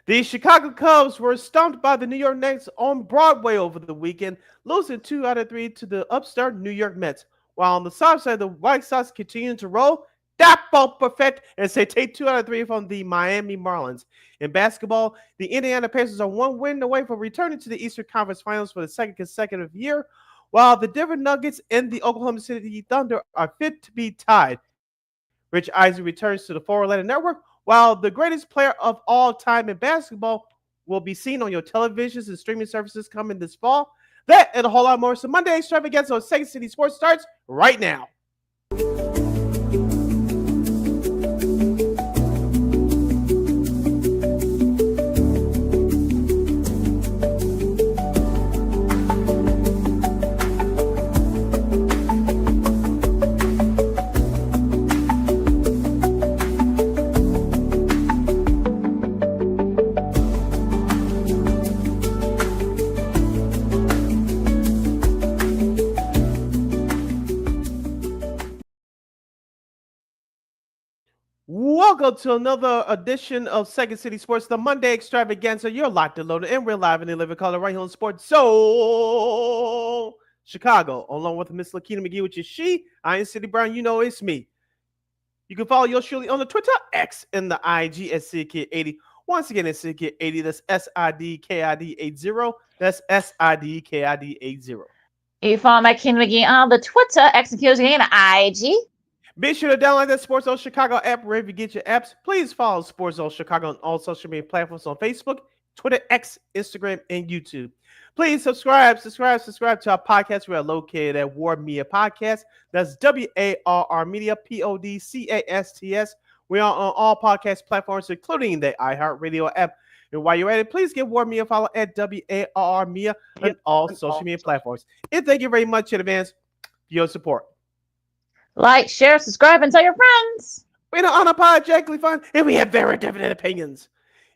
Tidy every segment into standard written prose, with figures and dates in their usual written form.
The Chicago Cubs were stomped by the New York Knicks on Broadway over the weekend, losing 2 out of 3 to the upstart New York Mets. While on the south side, the White Sox continue to roll. That ball perfect as they take 2 out of 3 from the Miami Marlins. In basketball, the Indiana Pacers are one win away from returning to the Eastern Conference Finals for the second consecutive year, while the Denver Nuggets and the Oklahoma City Thunder are fit to be tied. Rich Eisen returns to the four-letter network, while the greatest player of all time in basketball will be seen on your televisions and streaming services coming this fall. That and a whole lot more. So Monday Extravaganza on Second City Sports starts right now. Welcome to another edition of Second City Sports, the Monday Extravaganza. You're locked and loaded, and we're live in the living color right here on Sports Soul Chicago, along with Miss LaKeena McGee, which is she. I am City Brown. You know it's me. You can follow yours surely on the Twitter, X, and the IG at SidKid80. Once again, it's SidKid80. That's SIDKID80. That's SIDKID80. You follow McGee on the Twitter, execute and IG. Be sure to download that Sports Zone Chicago app wherever you get your apps. Please follow Sports Zone Chicago on all social media platforms on Facebook, Twitter, X, Instagram, and YouTube. Please subscribe to our podcast. We are located at War Media Podcast. That's WARR Media, PODCASTS. We are on all podcast platforms, including the iHeartRadio app. And while you're at it, please give War Media a follow at WARR Media on all social media platforms. And thank you very much in advance for your support. Like, share, subscribe, and tell your friends. We're unapologetically fun, and we have very definite opinions.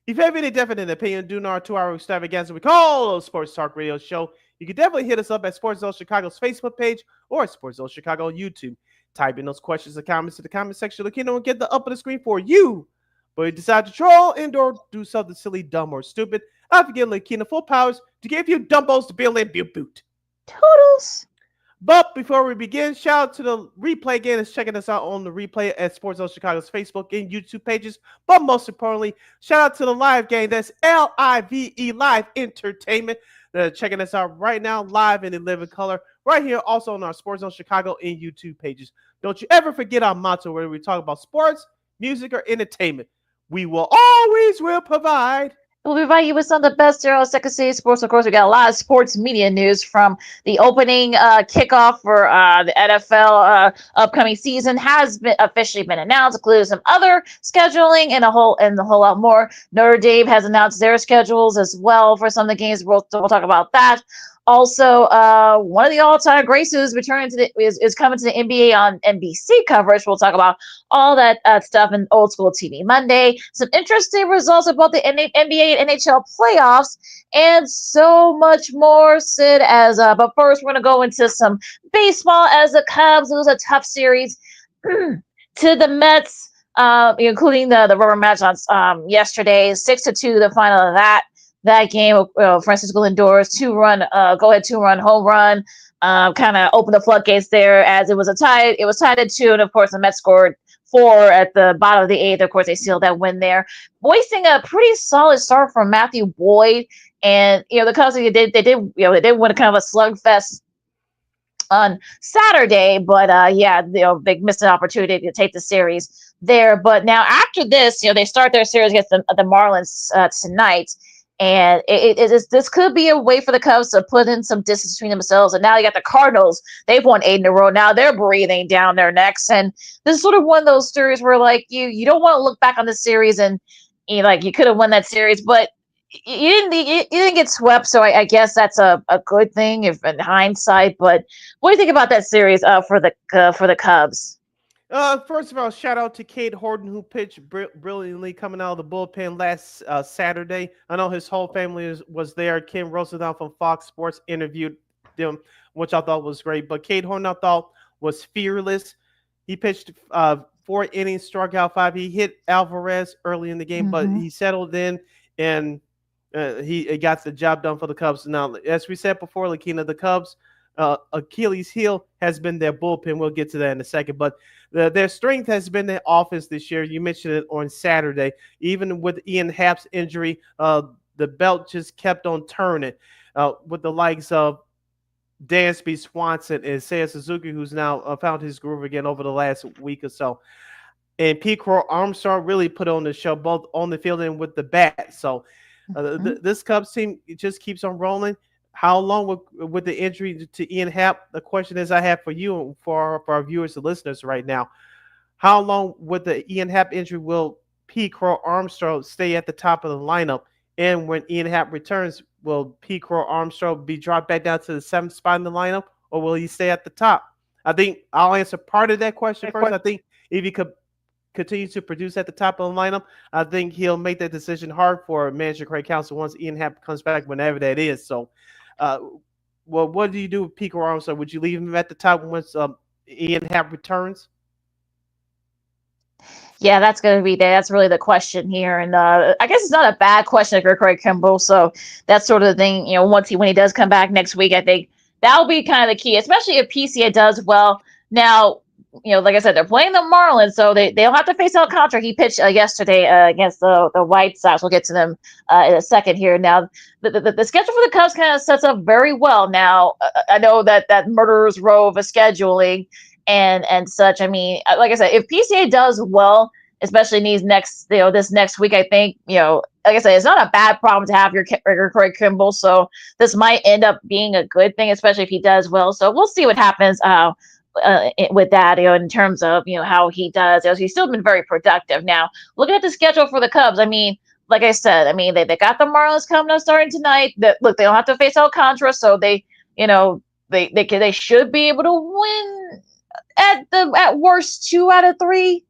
If you have any definite opinion during our 2-hour extravaganza we call Sports Talk Radio Show, you can definitely hit us up at Sports Zone Chicago's Facebook page or Sports Zone Chicago on YouTube. Type in those questions and comments to the comment section. LaKeena will get the up of the screen for you. But if you decide to troll and or do something silly, dumb, or stupid, I forget LaKeena full powers to give you dumbos to build and boot. Toodles. But before we begin, shout out to the replay again that's checking us out on the replay at Sports Zone Chicago's Facebook and YouTube pages. But most importantly, shout out to the live game. That's LIVE Live Entertainment. They're checking us out right now live and in living color right here also on our Sports Zone Chicago and YouTube pages. Don't you ever forget our motto where we talk about sports, music, or entertainment. We will always provide. We'll provide you with some of the best Second City Sports. Of course, we got a lot of sports media news from the opening kickoff for the NFL upcoming season has been officially been announced, including some other scheduling and a whole lot more. Notre Dame has announced their schedules as well for some of the games. We'll talk about that. Also, one of the all-time greats is returning to is coming to the NBA on NBC coverage. We'll talk about all that stuff in Old School TV Monday. Some interesting results about the NBA and NHL playoffs, and so much more. Sid, but first we're gonna go into some baseball as the Cubs. It was a tough series to the Mets, including the rubber match on yesterday. 6-2, the final of that game. Francisco Lindor's two-run home run kind of opened the floodgates there as it was tied at 2, and of course the Mets scored 4 at the bottom of the 8th. Of course, they sealed that win there, wasting a pretty solid start from Matthew Boyd. And the Cubs they did win a kind of a slugfest on Saturday, but they missed an opportunity to take the series there. But now after this, they start their series against the Marlins tonight. And this could be a way for the Cubs to put in some distance between themselves. And now you got the Cardinals. They've won 8 in a row. Now they're breathing down their necks. And this is sort of one of those series where, like, you don't want to look back on this series and you could have won that series, but you didn't get swept. So I guess that's a good thing if in hindsight. But what do you think about that series for the Cubs? First of all, shout out to Cade Horton, who pitched brilliantly coming out of the bullpen last Saturday. I know his whole family was there. Kim Rosenthal from Fox Sports interviewed them, which I thought was great. But Cade Horton, I thought, was fearless. He pitched 4 innings, struck out 5. He hit Alvarez early in the game, but he settled in and he got the job done for the Cubs. Now, as we said before, LaKeena, the Cubs' Achilles heel has been their bullpen. We'll get to that in a second, but their strength has been their offense this year. You mentioned it on Saturday. Even with Ian Happ's injury, the belt just kept on turning with the likes of Dansby Swanson and Seiya Suzuki, who's now found his groove again over the last week or so. And Pete Crow Armstrong really put on the show, both on the field and with the bat. So Mhm. this Cubs team just keeps on rolling. How long with the injury to Ian Happ? The question is I have for you and for our viewers and listeners right now. How long with the Ian Happ injury will Pete Crow Armstrong stay at the top of the lineup? And when Ian Happ returns, will Pete Crow Armstrong be dropped back down to the seventh spot in the lineup, or will he stay at the top? I think I'll answer part of that question first. I think if he could continue to produce at the top of the lineup, I think he'll make that decision hard for manager Craig Counsell once Ian Happ comes back, whenever that is. So, uh, well, what do you do with Pico Armstrong? Would you leave him at the top once Ian Happ returns? Yeah, that's going to be that's really the question here, and I guess it's not a bad question for Craig Kimball. So that's sort of the thing. Once when he does come back next week, I think that'll be kind of the key, especially if PCA does well. Now, like I said, they're playing the Marlins, so they'll have to face Alcantara. He pitched yesterday against the White Sox. We'll get to them in a second here. Now, the schedule for the Cubs kind of sets up very well. Now, I know that murderer's row of a scheduling and such. I mean, like I said, if PCA does well, especially in these next, this next week, I think, like I said, it's not a bad problem to have your Craig Kimball. So this might end up being a good thing, especially if he does well. So we'll see what happens with that, in terms of, how he does. He's still been very productive. Now, looking at the schedule for the Cubs, I mean, like I said, I mean, they got the Marlins coming up starting tonight. Look, they don't have to face Alcantara, so they should be able to win at worst 2 out of 3,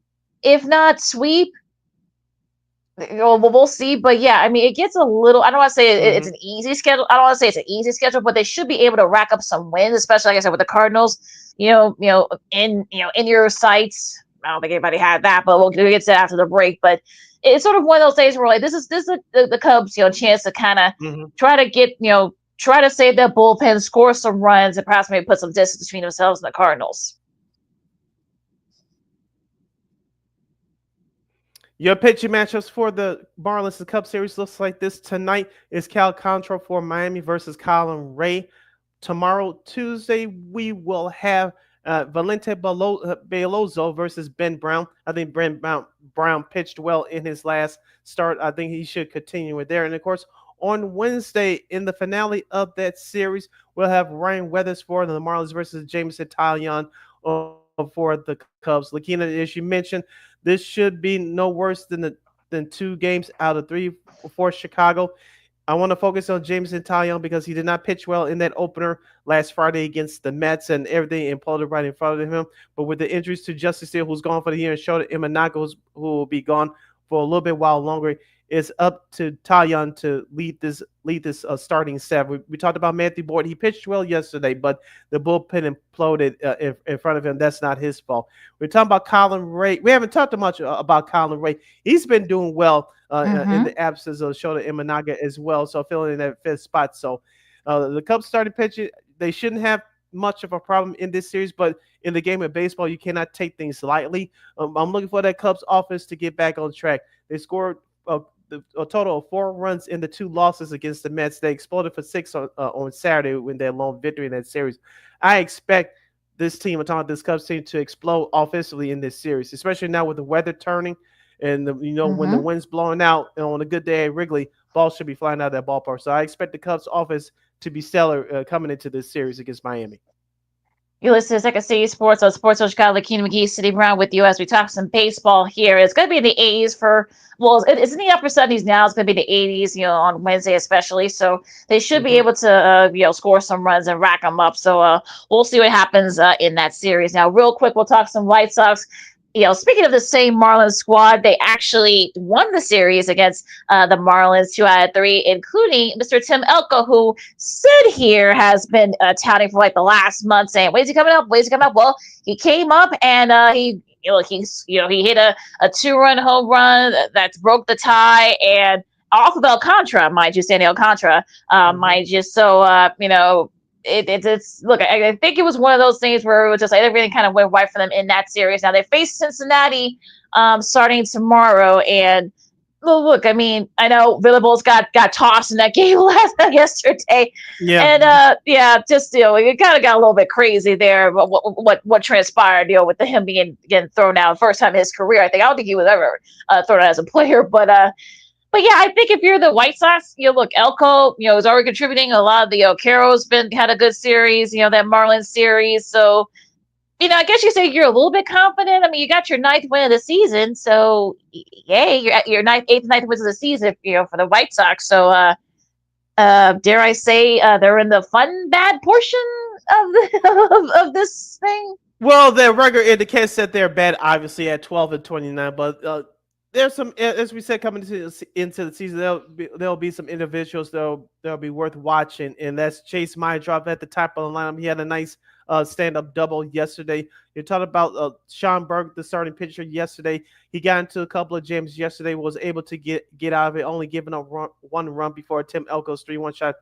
if not sweep. We'll see, but yeah, I mean, it gets a little. I don't want to say it's Mm-hmm. an easy schedule. I don't want to say it's an easy schedule, but they should be able to rack up some wins, especially like I said with the Cardinals. In your sights. I don't think anybody had that, but we'll get to that after the break. But it's sort of one of those days where like this is the Cubs, chance to kind of Mm-hmm. try to get try to save that bullpen, score some runs, and perhaps maybe put some distance between themselves and the Cardinals. Your pitching matchups for the Marlins and Cup Series looks like this tonight is Cal Contra for Miami versus Colin Ray. Tomorrow, Tuesday, we will have Valente Belozo versus Ben Brown. I think Brown pitched well in his last start. I think he should continue it there. And of course, on Wednesday, in the finale of that series, we'll have Ryan Weathers for the Marlins versus James Italian for the Cubs. LaKeena, as you mentioned, this should be no worse than 2 games out of 3 for Chicago. I want to focus on James Italian because he did not pitch well in that opener last Friday against the Mets, and everything imploded right in front of him. But with the injuries to Justice Steele, who's gone for the year, and Shota Imanaga, who will be gone for a little bit while longer, it's up to Talion to lead this starting staff. We talked about Matthew Boyd. He pitched well yesterday, but the bullpen imploded in front of him. That's not his fault. We're talking about Colin Ray. We haven't talked much about Colin Ray. He's been doing well in Mm-hmm. the absence of Shota Imanaga as well, so filling in that fifth spot. So the Cubs started pitching. They shouldn't have much of a problem in this series, but in the game of baseball, you cannot take things lightly. I'm looking for that Cubs offense to get back on track. They scored a total of 4 runs in the 2 losses against the Mets. They exploded for 6 on Saturday when their lone victory in that series. I expect this team, I'm talking about this Cubs team, to explode offensively in this series, especially now with the weather turning and when the Mm-hmm. wind's blowing out on a good day at Wrigley, balls should be flying out of that ballpark. So I expect the Cubs offense to be stellar coming into this series against Miami. You listen to Second City Sports on Sports Social Chicago. LaKeena McGee sitting around with you as we talk some baseball here. It's going to be in the 80s it's in the upper 70s now. It's going to be the 80s, on Wednesday especially. So they should be Mm-hmm. able to, score some runs and rack them up. So we'll see what happens in that series. Now, real quick, we'll talk some White Sox. Speaking of the same Marlins squad, they actually won the series against the Marlins 2 out of 3, including Mr. Tim Elko, who Sid here has been touting for like the last month, saying, "When's he coming up? When's he coming up?" Well, he came up and he hit a 2-run home run that broke the tie, and off of Alcantara, mind you, Stanley Alcantara, mind you. So, it's look. I think it was one of those things where it was just like everything kind of went right for them in that series. Now they face Cincinnati starting tomorrow, and well, look, I mean, I know Villables got tossed in that game yesterday, Yeah. and just it kind of got a little bit crazy there. What transpired, with him getting thrown out first time in his career. I don't think he was ever thrown out as a player, but yeah, I think if you're the White Sox, look, Elko, is already contributing. A lot of the Carroll's had a good series, that Marlins series. So, I guess you say you're a little bit confident. I mean, you got your ninth win of the season, so yay, you're at your eighth, ninth wins of the season, for the White Sox. So, dare I say, they're in the fun bad portion of this thing. Well, their record indicates that they're bad, obviously at 12-29, but there's some, as we said, coming into the season, there'll be some individuals that'll be worth watching, and that's Chase Mydrop at the top of the lineup. He had a nice stand-up double yesterday. You're talking about Sean Berg, the starting pitcher yesterday. He got into a couple of jams yesterday, was able to get out of it, only giving up one run before Tim Elko's 3-1 shot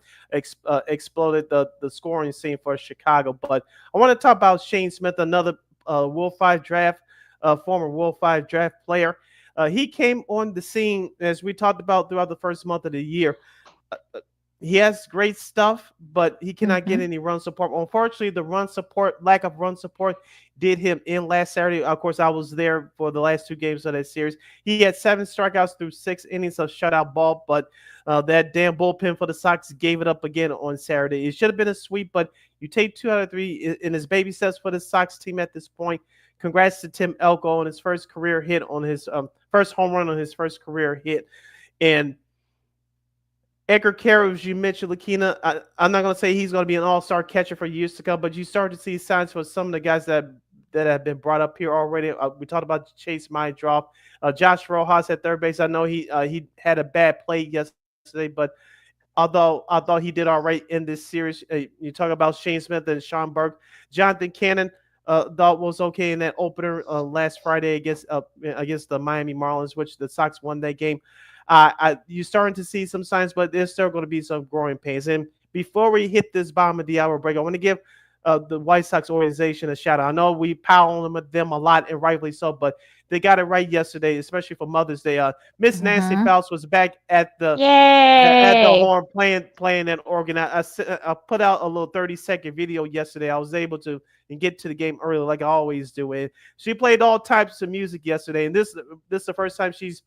exploded the scoring scene for Chicago. But I want to talk about Shane Smith, another Rule 5 draft, former Rule 5 draft player. He came on the scene, as we talked about throughout the first month of the year. He has great stuff, but he cannot get any run support. Unfortunately, the lack of run support did him in last Saturday. Of course, I was there for the last 2 games of that series. He had 7 strikeouts through 6 innings of shutout ball, but that damn bullpen for the Sox gave it up again on Saturday. It should have been a sweep, but you take 2 out of 3 in his baby steps for the Sox team at this point. Congrats to Tim Elko on his first career hit, on his first home run on his first career hit. And Edgar Carroll, as you mentioned, LaKeena, I'm not going to say he's going to be an all-star catcher for years to come, but you start to see signs for some of the guys that have been brought up here already. We talked about Chase Mydrop. Josh Rojas at third base. I know he had a bad play yesterday, but although I thought he did all right in this series. You talk about Shane Smith and Sean Burke. Jonathan Cannon thought was okay in that opener last Friday against the Miami Marlins, which the Sox won that game. You're starting to see some signs, but there's still going to be some growing pains. And before we hit this bottom of the hour break, I want to give the White Sox organization a shout out. I know we pile on them a lot, and rightfully so, but they got it right yesterday, especially for Mother's Day. Miss Nancy Faust was back at the horn playing that organ. I put out a little 30-second video yesterday. I was able to get to the game early, like I always do. And she played all types of music yesterday, and this is the first time she's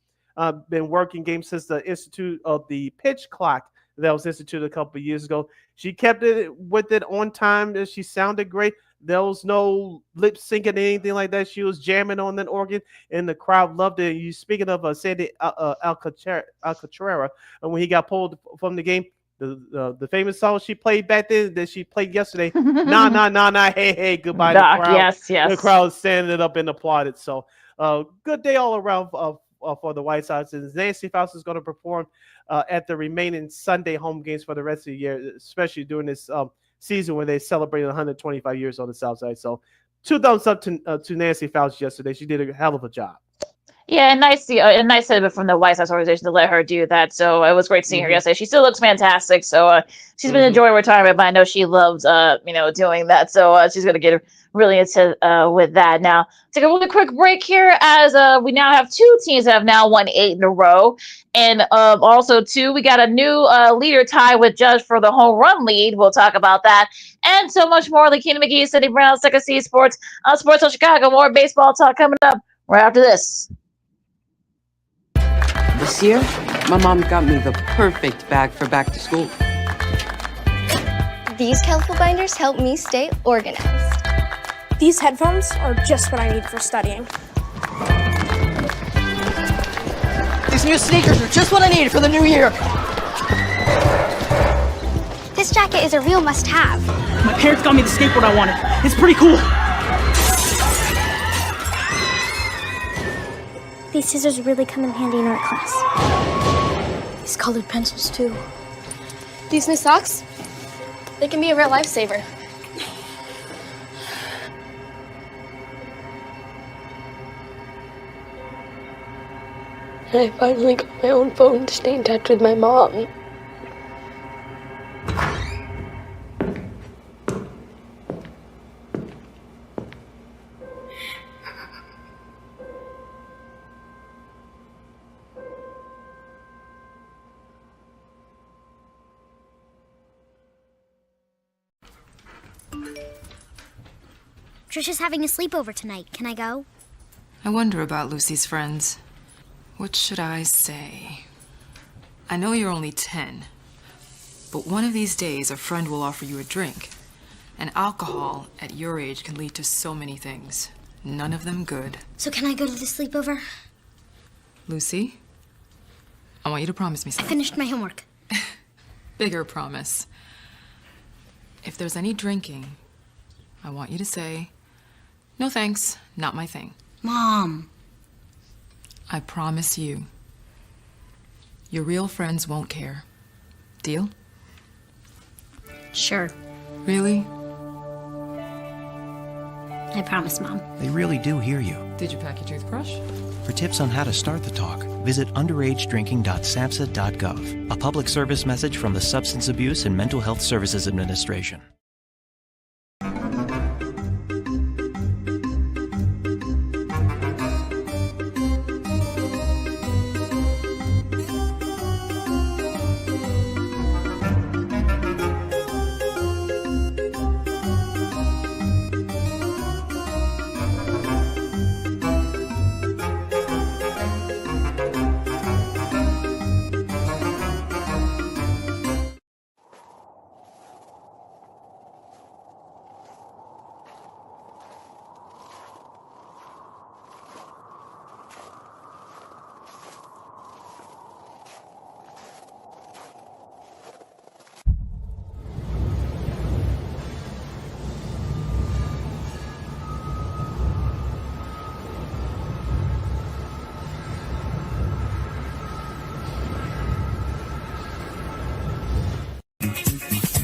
been working games since the institute of the pitch clock that was instituted a couple of years ago. She kept it with it on time. She sounded great. There was no lip syncing or anything like that. She was jamming on that organ, and the crowd loved it. You speaking of Sandy Alcantara, and when he got pulled from the game, the famous song she played back then that she played yesterday, nah, hey, goodbye. Doc, the crowd, yes. The crowd standing up and applauded. So, good day all around for the White Sox. And Nancy Faust is going to perform at the remaining Sunday home games for the rest of the year, especially during this season when they celebrated 125 years on the South Side. So 2 thumbs up to Nancy Faust yesterday. She did a hell of a job. Yeah, and nice sentiment from the White Sox organization to let her do that. So it was great seeing her yesterday. She still looks fantastic. So she's been enjoying retirement, but I know she loves doing that. So she's gonna get really into with that. Now, take a really quick break here as we now have 2 teams that have now won 8 in a row, and also 2, we got a new leader tie with Judge for the home run lead. We'll talk about that and so much more. LaKeena McGee, Sidney Brown, Second C Sports, Sports on Chicago. More baseball talk coming up right after this. This year, my mom got me the perfect bag for back to school. These colorful binders help me stay organized. These headphones are just what I need for studying. These new sneakers are just what I needed for the new year. This jacket is a real must-have. My parents got me the skateboard I wanted. It's pretty cool. These scissors really come in handy in art class. These colored pencils, too. These new socks, they can be a real lifesaver. And I finally got my own phone to stay in touch with my mom. Trisha's having a sleepover tonight. Can I go? I wonder about Lucy's friends. What should I say? I know you're only 10, but one of these days a friend will offer you a drink. And alcohol at your age can lead to so many things. None of them good. So can I go to the sleepover? Lucy, I want you to promise me I something. finished my homework. Bigger promise. If there's any drinking, I want you to say, "No thanks, not my thing." Mom. I promise you. Your real friends won't care. Deal? Sure. Really? I promise, Mom. They really do hear you. Did you pack your toothbrush? For tips on how to start the talk, visit underagedrinking.samhsa.gov, a public service message from the Substance Abuse and Mental Health Services Administration.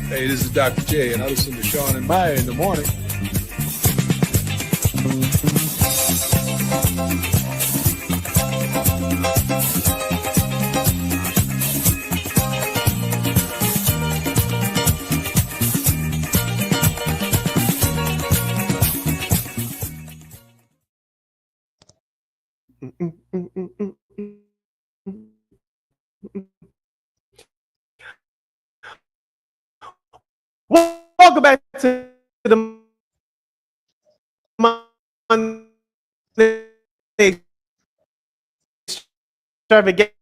Hey, this is Dr. J, and I listen to Sean and Maya in the morning. Welcome back to the Monday extravaganza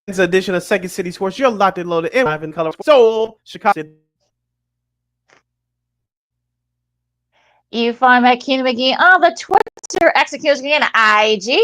edition of Second City Sports. You're locked and loaded in live in color. Seoul, Chicago. You find LaKeena McGee on the Twitter, execution and IG.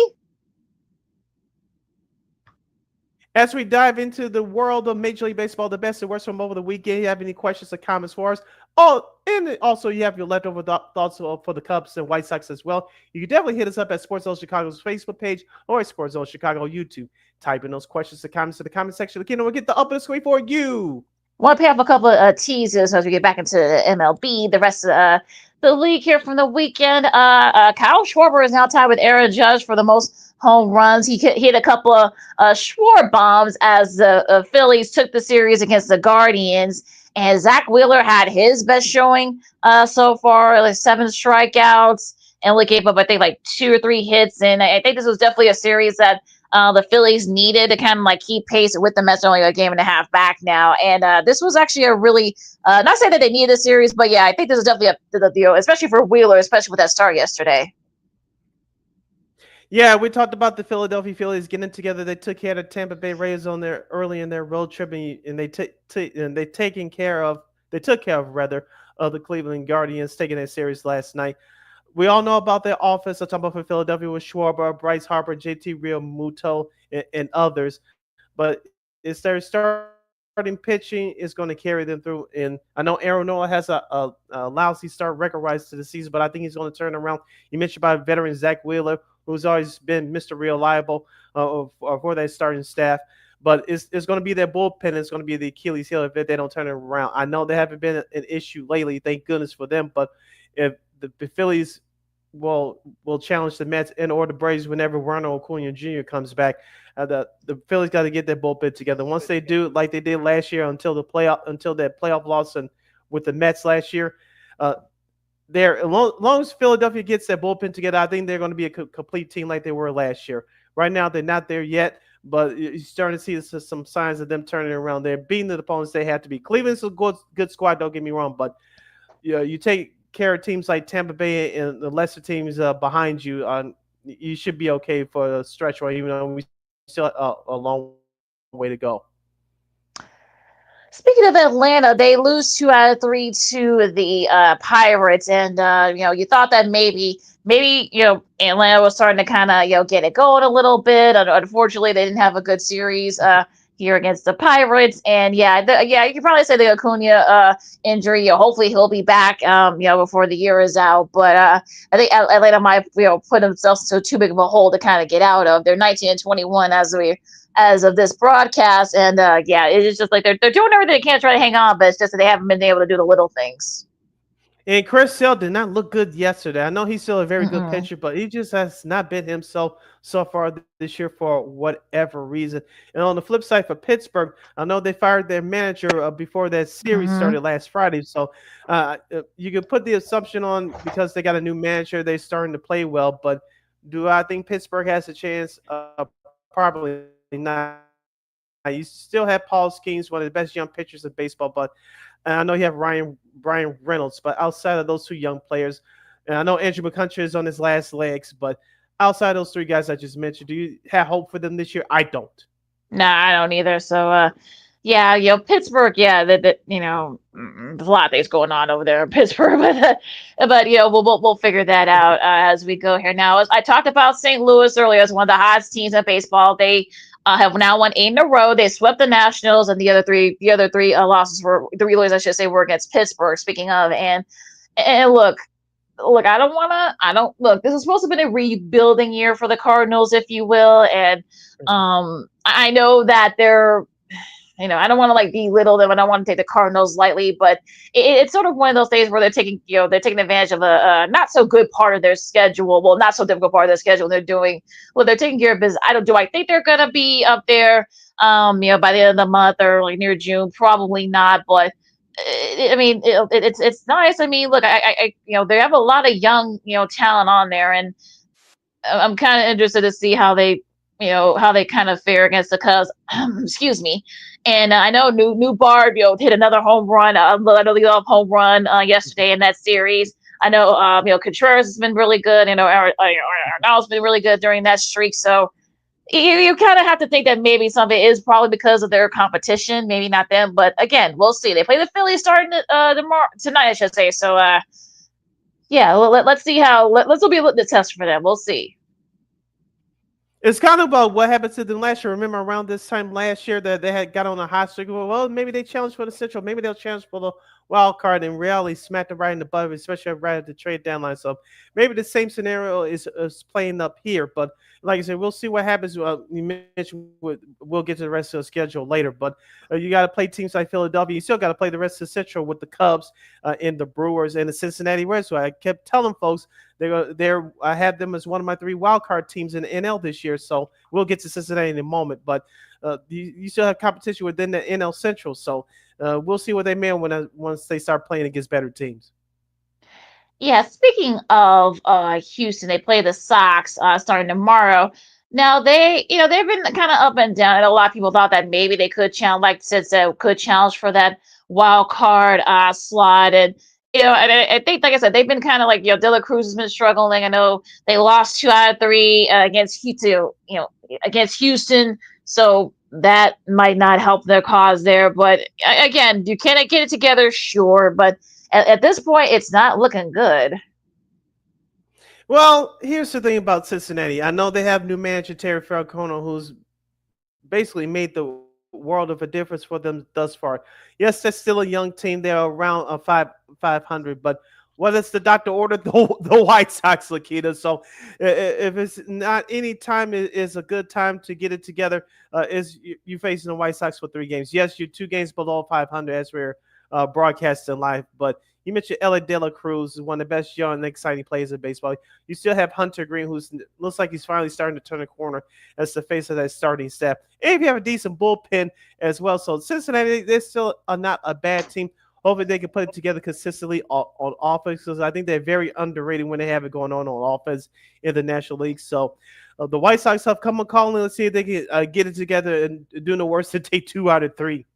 As we dive into the world of Major League Baseball, the best and worst from over the weekend, you have any questions or comments for us? Oh, and also you have your leftover thoughts for the Cubs and White Sox as well. You can definitely hit us up at Sports Zone Chicago's Facebook page or at Sports Zone Chicago YouTube. Type in those questions and comments in the comment section. LaKeena will get the up on the screen for you. Want to pay off a couple of teasers as we get back into the MLB. The rest of the league here from the weekend. Kyle Schwarber is now tied with Aaron Judge for the most home runs. He hit a couple of Schwarber bombs as the Phillies took the series against the Guardians. And Zach Wheeler had his best showing so far, like 7 strikeouts, and only gave up, I think, like 2 or 3 hits. And I think this was definitely a series that the Phillies needed to kind of like keep pace with the Mets. Only a game and a half back now. And this was actually a really, not saying that they needed a series, but yeah, I think this is definitely the deal, especially for Wheeler, especially with that start yesterday. Yeah, we talked about the Philadelphia Phillies getting together. They took care of the Tampa Bay Rays on their early in their road trip, and they took care of the Cleveland Guardians, taking that series last night. We all know about their offense. I'm talking about for Philadelphia with Schwarber, Bryce Harper, JT Realmuto, and others. But it's their starting pitching is going to carry them through. And I know Aaron Nola has a lousy start record-wise to the season, but I think he's going to turn around. You mentioned about veteran Zach Wheeler, who's always been Mr. Reliable for that starting staff. But it's going to be their bullpen. It's going to be the Achilles heel if they don't turn it around. I know they haven't been an issue lately, thank goodness for them. But if the Phillies will challenge the Mets and or the Braves whenever Ronald Acuna Jr. comes back. The Phillies got to get their bullpen together. Once they do, like they did last year, until that playoff loss and with the Mets last year, as long as Philadelphia gets their bullpen together, I think they're going to be a complete team like they were last year. Right now, they're not there yet, but you're starting to see some signs of them turning around. They're beating the opponents they have to be. Cleveland's a good squad, don't get me wrong, but you take care of teams like Tampa Bay and the lesser teams behind you, you should be okay for a stretch run, even though we still a long way to go. Speaking of Atlanta, they lose 2 out of 3 to the Pirates, and you thought that maybe Atlanta was starting to kind of get it going a little bit. Unfortunately, they didn't have a good series here against the Pirates, and you can probably say the Acuna injury. Hopefully, he'll be back before the year is out. But I think Atlanta might put themselves into too big of a hole to kind of get out of. They're 19-21 as of this broadcast, and it's just like they're doing everything they can to try to hang on, but it's just that they haven't been able to do the little things. And Chris Sale did not look good yesterday. I know he's still a very good pitcher, but he just has not been himself so far this year for whatever reason. And on the flip side for Pittsburgh, I know they fired their manager before that series started last Friday. So you can put the assumption on because they got a new manager, they're starting to play well. But do I think Pittsburgh has a chance? Probably not. You still have Paul Skeens, one of the best young pitchers in baseball, but I know you have Brian Reynolds, but outside of those two young players, and I know Andrew McCutcheon is on his last legs, but outside of those three guys I just mentioned, do you have hope for them this year? I don't. No, I don't either. So, Pittsburgh, there's a lot of things going on over there in Pittsburgh, but we'll figure that out as we go here. Now, as I talked about St. Louis earlier as one of the hottest teams in baseball, they have now won 8 in a row. They swept the Nationals, and the other three losses were were against Pittsburgh. Speaking of, and look, this is supposed to be a rebuilding year for the Cardinals, if you will, and I know that they're. I don't want to belittle them. I don't want to take the Cardinals lightly, but it's sort of one of those days where they're taking advantage of a not so good part of their schedule. Well, not so difficult part of their schedule. They're taking care of business. I think they're going to be up there, by the end of the month or near June? Probably not, but it's nice. I mean, look, I they have a lot of young, talent on there, and I'm kind of interested to see how they kind of fare against the Cubs. Excuse me. And I know New Bard, hit another home run, another leadoff home run yesterday in that series. I know, Contreras has been really good. Arnaud's been really good during that streak. So you kind of have to think that maybe some of it is probably because of their competition, maybe not them. But again, we'll see. They play the Phillies starting tonight, I should say. So let's see let's be a litmus test for them. We'll see. It's kind of about what happened to them last year. Remember around this time last year that they had got on a hot streak. Well, maybe they challenged for the Central. Maybe they'll challenge for the wild card, and reality smacked them right in the butt, especially right at the trade deadline. So maybe the same scenario is playing up here. But like I said, we'll see what happens. You mentioned we'll get to the rest of the schedule later. But you got to play teams like Philadelphia. You still got to play the rest of the Central with the Cubs and the Brewers and the Cincinnati Reds. So I kept telling folks I have them as one of my 3 wild card teams in the NL this year. So we'll get to Cincinnati in a moment. But you still have competition within the NL Central. So we'll see what they mean once they start playing against better teams. Yeah, speaking of Houston, they play the Sox starting tomorrow. Now they've been kind of up and down, and a lot of people thought that maybe they could challenge, could challenge for that wild card slot. And I think, like I said, they've been kind of De La Cruz has been struggling. I know they lost 2 out of 3 against Houston, so that might not help their cause there. But again, you can't get it together, sure, but at this point, it's not looking good. Well, here's the thing about Cincinnati. I know they have new manager Terry Francona, who's basically made the world of a difference for them thus far. Yes, they're still a young team. They're around 500, but what does the doctor order? The White Sox, LaKeena. So if it's not any time is a good time to get it together, is you facing the White Sox for 3 games. Yes, you're 2 games below 500 as we're broadcasting live, but You mentioned Ellie De La Cruz is one of the best young and exciting players in baseball. You still have Hunter Green, who looks like he's finally starting to turn a corner as the face of that starting staff. And if you have a decent bullpen as well. So Cincinnati, they're still not a bad team. Hopefully they can put it together consistently on offense, because I think they're very underrated when they have it going on offense in the National League. So the White Sox have come on calling. Let's see if they can get it together and do no worse to take 2 out of 3.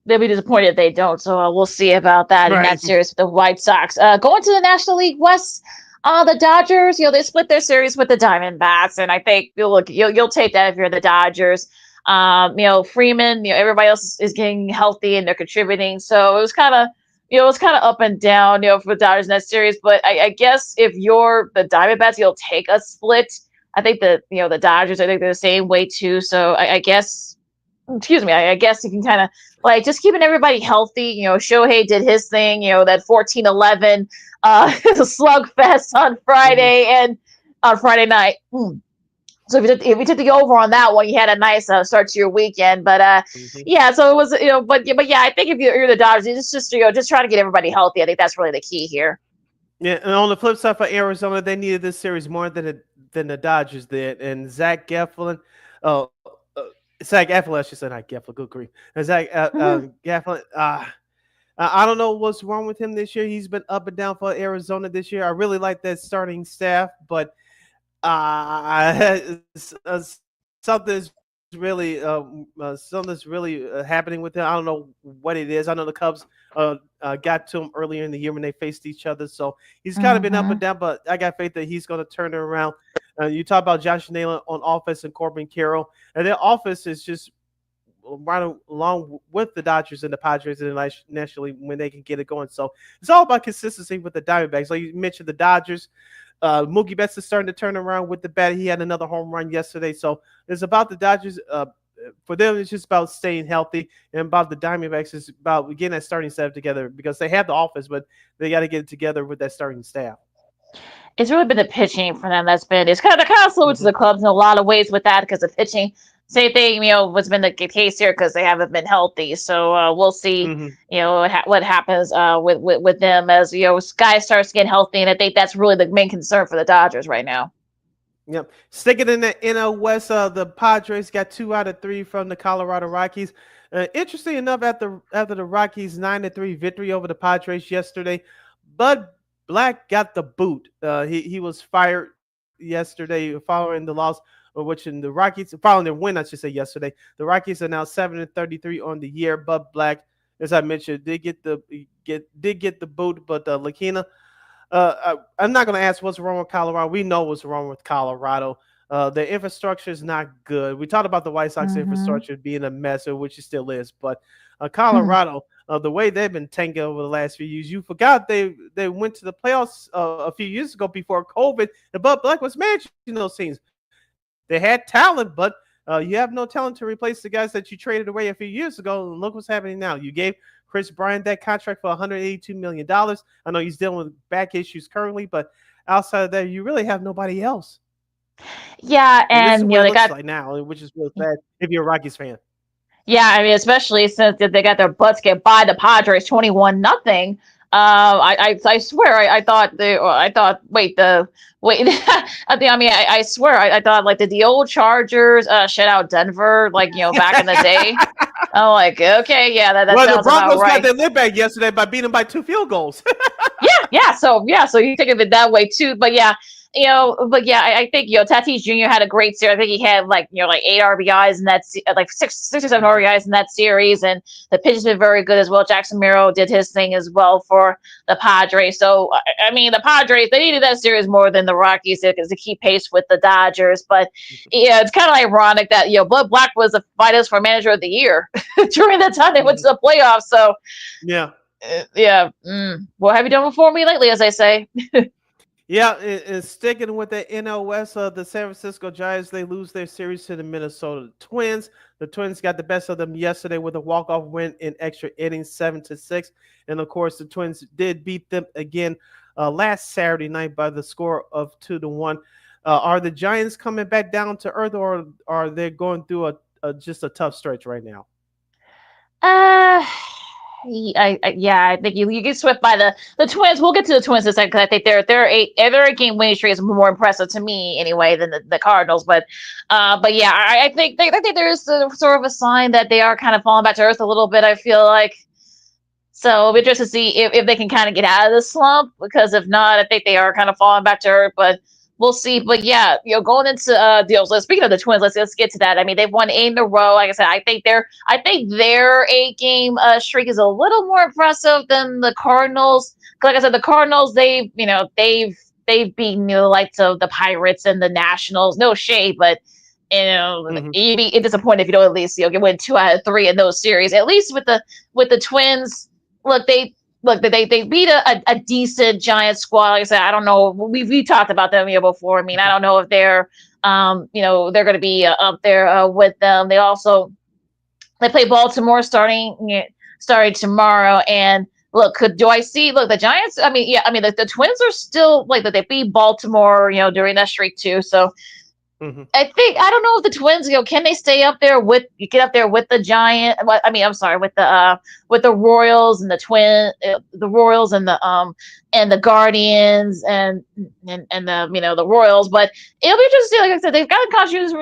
They'll be disappointed if they don't. So we'll see about that in that series with the White Sox. Going to the National League West, the Dodgers, they split their series with the Diamondbacks, and I think you'll take that if you're the Dodgers. Freeman, everybody else is getting healthy and they're contributing. So it was kind of, up and down, for the Dodgers in that series. But I guess if you're the Diamondbacks, you'll take a split. I think the Dodgers, I think they're the same way too. So I guess, I guess you can kind of just keeping everybody healthy. Shohei did his thing, that 14-11 slugfest on Friday and on Friday night. So if you took the over on that one, you had a nice start to your weekend. But yeah, so it was, but yeah, I think if you're the Dodgers, it's just trying to get everybody healthy. I think that's really the key here. Yeah, and on the flip side for Arizona, they needed this series more than the Dodgers did. And Zach Eflin, I should say, not Geflin, good grief. And Zach Eflin, I don't know what's wrong with him this year. He's been up and down for Arizona this year. I really like that starting staff, but something's really happening with him. I don't know what it is. I know the Cubs got to him earlier in the year when they faced each other, so he's kind of been up and down. But I got faith that he's going to turn it around. You talk about Josh Naylor on offense and Corbin Carroll, and their offense is just right along with the Dodgers and the Padres in the National League when they can get it going. So it's all about consistency with the Diamondbacks. Like you mentioned, the Dodgers. Mookie Betts is starting to turn around with the bat. He had another home run yesterday. So it's about the Dodgers. For them, it's just about staying healthy. And about the Diamondbacks, it's about getting that starting staff together, because they have the offense, but they got to get it together with that starting staff. It's really been the pitching for them it's kind of slow to the Cubs in a lot of ways with that, because the pitching, same thing, what's been the case here, because they haven't been healthy. So we'll see, what happens with them as guys starts getting healthy, and I think that's really the main concern for the Dodgers right now. Yep. Sticking in the NL West, the Padres got 2 out of 3 from the Colorado Rockies. Interesting enough, after the Rockies' 9-3 victory over the Padres yesterday, Bud Black got the boot. He was fired yesterday following the loss, which in the Rockies, following their win, I should say, yesterday. The Rockies are now 7-33 on the year. Bud Black, as I mentioned, did get the boot, but LaKeena, I'm not going to ask what's wrong with Colorado. We know what's wrong with Colorado. The infrastructure is not good. We talked about the White Sox infrastructure being a mess, which it still is. But Colorado, the way they've been tanking over the last few years, you forgot they went to the playoffs a few years ago before COVID, and Bud Black was managing those teams. They had talent, but you have no talent to replace the guys that you traded away a few years ago. And look what's happening now. You gave Chris Bryant that contract for $182 million. I know he's dealing with back issues currently, but outside of that, you really have nobody else. Yeah, and they got like now, which is really sad if you're a Rockies fan. Yeah, I mean, especially since they got their butts kicked by the Padres 21-0. I swear I thought I swear I thought like did the old Chargers shut out Denver back in the day. I'm like, okay, yeah, that sounds the Broncos about right. got their lid back yesterday by beating them by 2 field goals. So you think of it that way too, but yeah. I think Tatis Jr. had a great series. I think he had 8 RBIs in that, 6 or 7 RBIs in that series, and the pitch has been very good as well. Jackson Miro did his thing as well for the Padres. So I mean, the Padres, they needed that series more than the Rockies did to keep pace with the Dodgers. But yeah, it's kind of ironic that Bud Black was the finalist for Manager of the Year during the time they went to the playoffs. So yeah. What have you done before me lately, as I say? Yeah, and sticking with the NL West, the San Francisco Giants, they lose their series to the Minnesota Twins. The Twins got the best of them yesterday with a walk-off win in extra innings, 7-6. And, of course, the Twins did beat them again last Saturday night by the score of 2-1. Are the Giants coming back down to earth, or are they going through just a tough stretch right now? I think you get swept by the Twins. We'll get to the Twins in a second because I think their 8 game winning streak is more impressive to me anyway than the Cardinals. But yeah, I think there's sort of a sign that they are kind of falling back to earth a little bit. I feel like. So it'll be interesting to see if they can kind of get out of this slump, because if not, I think they are kind of falling back to earth. But we'll see. But yeah, going into deals. Speaking of the Twins, let's get to that. I mean, they've won 8 in a row. Like I said, I think their 8 game streak is a little more impressive than the Cardinals. Like I said, the Cardinals they've beaten the likes of the Pirates and the Nationals. No shade, but you'd be disappointed if you don't at least win 2 out of 3 in those series. At least with the Twins. Look, they beat a decent Giants squad. Like I said, I don't know. We talked about them before. I mean, I don't know if they're they're going to be up there with them. They play Baltimore starting tomorrow. And look, the Giants? I mean, the Twins are still that they beat Baltimore during that streak too. So. I don't know if the Twins, can they stay up there get up there with the Giant? I'm sorry, with the Royals and the Royals and the Guardians and the Royals. But it'll be interesting. Like I said, they've got contributions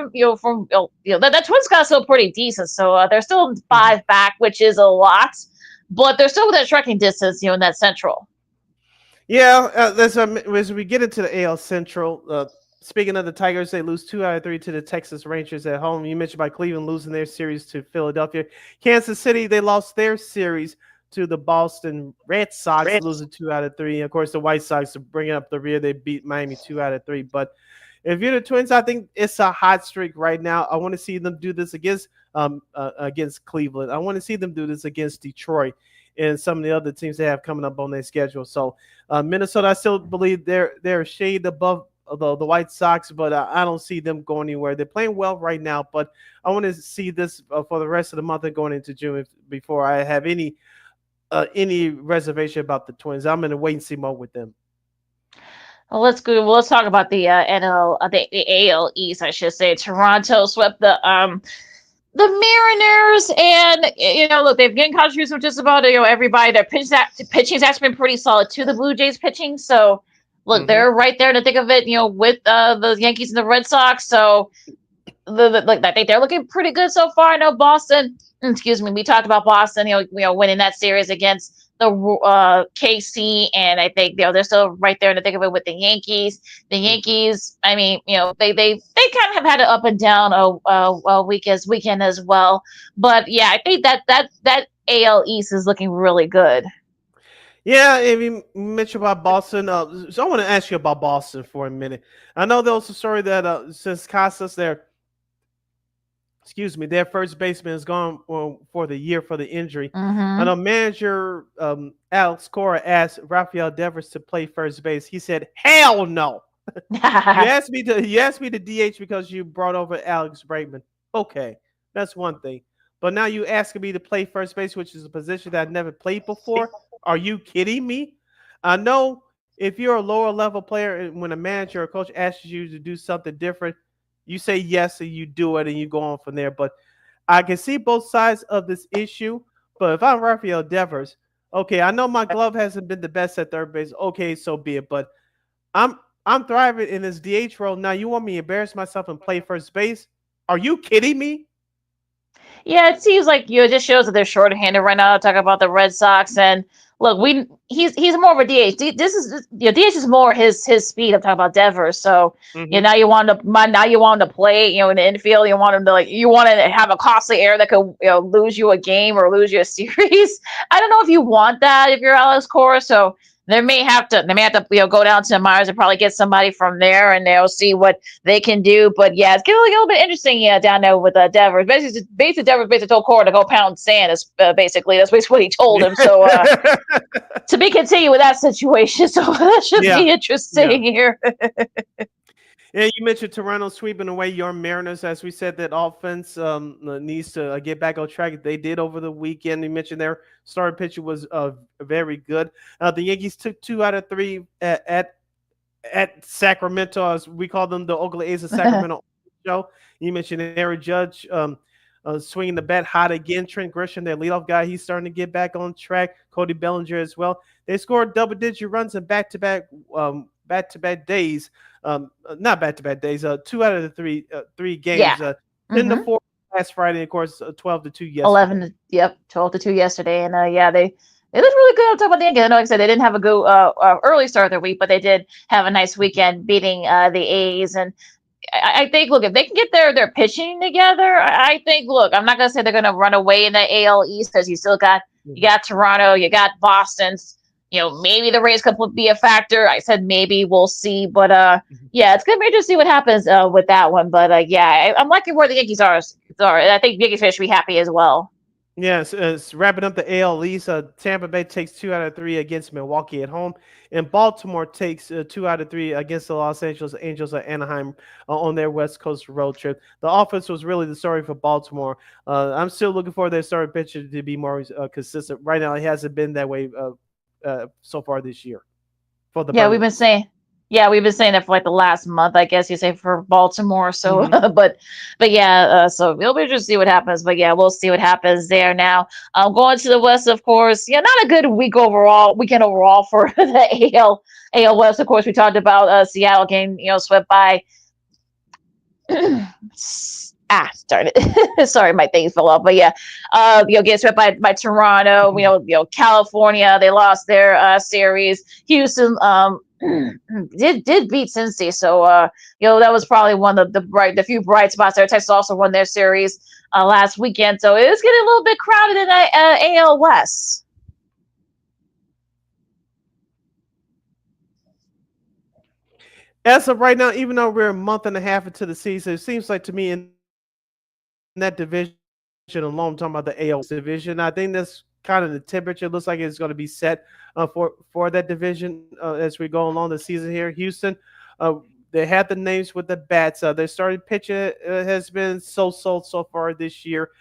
from that Twins got still pretty decent. So they're still 5 back, which is a lot, but they're still within striking distance, in that Central. Yeah, as we get into the AL Central. Speaking of the Tigers, they lose 2 out of 3 to the Texas Rangers at home. You mentioned about Cleveland losing their series to Philadelphia. Kansas City, they lost their series to the Boston Red Sox, losing 2 out of 3. And of course, the White Sox are bringing up the rear. They beat Miami 2 out of 3. But if you're the Twins, I think it's a hot streak right now. I want to see them do this against Cleveland. I want to see them do this against Detroit and some of the other teams they have coming up on their schedule. So Minnesota, I still believe they're a shade above the White Sox, but I don't see them going anywhere. They're playing well right now, but I want to see this for the rest of the month and going into June before I have any reservation about the Twins. I'm in a wait and see mode with them. Well, let's go. Well, let's talk about the the AL East, I should say. Toronto swept the Mariners, and look, they've gained contributions from just about everybody. Their pitching's actually been pretty solid to the Blue Jays pitching, so. Look, they're right there in the thick of it, with the Yankees and the Red Sox. So, I think they're looking pretty good so far. I know Boston. Excuse me, we talked about Boston. Winning that series against the KC, and I think they're still right there in the thick of it with the Yankees. The Yankees, I mean, they kind of have had an up and down weekend as well. But yeah, I think that AL East is looking really good. Yeah, if you mentioned about Boston, so I want to ask you about Boston for a minute. I know there was a story that since Casas, their first baseman is gone for the year for the injury. I know manager Alex Cora asked Rafael Devers to play first base. He said, "Hell no." You asked me to DH because you brought over Alex Bregman. Okay, that's one thing. But now you asking me to play first base, which is a position that I've never played before. Are you kidding me? I know if you're a lower level player and when a manager or coach asks you to do something different, you say yes and you do it and you go on from there. But I can see both sides of this issue. But if I'm Rafael Devers, okay, I know my glove hasn't been the best at third base. Okay, so be it. But I'm thriving in this DH role. Now you want me to embarrass myself and play first base? Are you kidding me? Yeah, it seems like it just shows that they're short-handed right now. Talk about the Red Sox, and look, he's more of a DH. This is DH is more his speed. I'm talking about Devers. So now you want him to play in the infield. You want him to you want to have a costly error that could lose you a game or lose you a series. I don't know if you want that if you're Alex Cora. So. They may have to go down to Myers and probably get somebody from there, and they'll see what they can do. But yeah, it's getting a little bit interesting down there with Devers. Basically, Devers told Cora to go pound sand. That's basically what he told him. So to be continued with that situation, so that should be interesting here. Yeah, you mentioned Toronto sweeping away your Mariners. As we said, that offense needs to get back on track. They did over the weekend. You mentioned their starting pitcher was very good. The Yankees took 2 out of 3 at Sacramento, as we call them, the Oakland A's of Sacramento show. You mentioned Aaron Judge swinging the bat hot again. Trent Grisham, their leadoff guy, he's starting to get back on track. Cody Bellinger as well. They scored double-digit runs in back-to-back days. Not back-to-back days. 2 out of the three games. Yeah. 10-4 last Friday, of course. 12-2 yesterday. 11. Yep. 12-2 yesterday, and they looked really good on top of the Yankees. I know, like I said, they didn't have a good early start of their week, but they did have a nice weekend beating the A's. And I think, look, if they can get their pitching together, I think, look, I'm not gonna say they're gonna run away in the AL East because you got Toronto, you got Boston. Maybe the Rays could be a factor. I said maybe, we'll see, but yeah, it's gonna be interesting to see what happens with that one. But yeah, I'm liking where the Yankees are. And I think Yankees fans should be happy as well. Yes, it's wrapping up the AL East. Tampa Bay takes 2 out of 3 against Milwaukee at home, and Baltimore takes 2 out of 3 against the Los Angeles Angels at Anaheim on their West Coast road trip. The offense was really the story for Baltimore. I'm still looking for their starting pitcher to be more consistent. Right now, it hasn't been that way so far this year. For the we've been saying that for like the last month, I guess you say, for Baltimore. So, but yeah, so it'll be interesting to see what happens. But yeah, we'll see what happens there. Now, going to the West, of course. Yeah, not a good weekend overall for the AL West. Of course, we talked about Seattle getting swept by. Darn it. Sorry, my thing fell off. But yeah, get swept by Toronto. California, they lost their series. Houston did beat Cincy, so that was probably one of the few bright spots there. Texas also won their series last weekend, so it is getting a little bit crowded in AL West. As of right now, even though we're a month and a half into the season, it seems like to me in that division alone, I'm talking about the AL division, I think that's kind of the temperature. It looks like it's going to be set for that division as we go along the season here. Houston, they had the names with the bats. Their starting pitcher has been so far this year.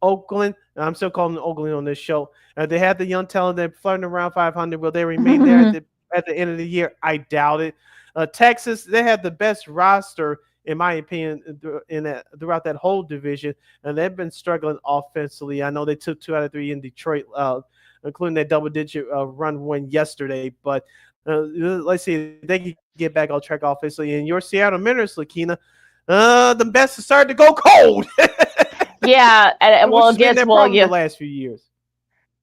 Oakland, I'm still calling Oakland on this show. They had the young talent. They're flirting around 500. Will they remain there at the end of the year? I doubt it. Texas, they have the best roster, in my opinion, throughout that whole division, and they've been struggling offensively. I know they took 2 out of 3 in Detroit, including that double-digit run win yesterday. But let's see if they can get back on track offensively. And your Seattle Mariners, LaKeena, the best is starting to go cold. Yeah, the last few years.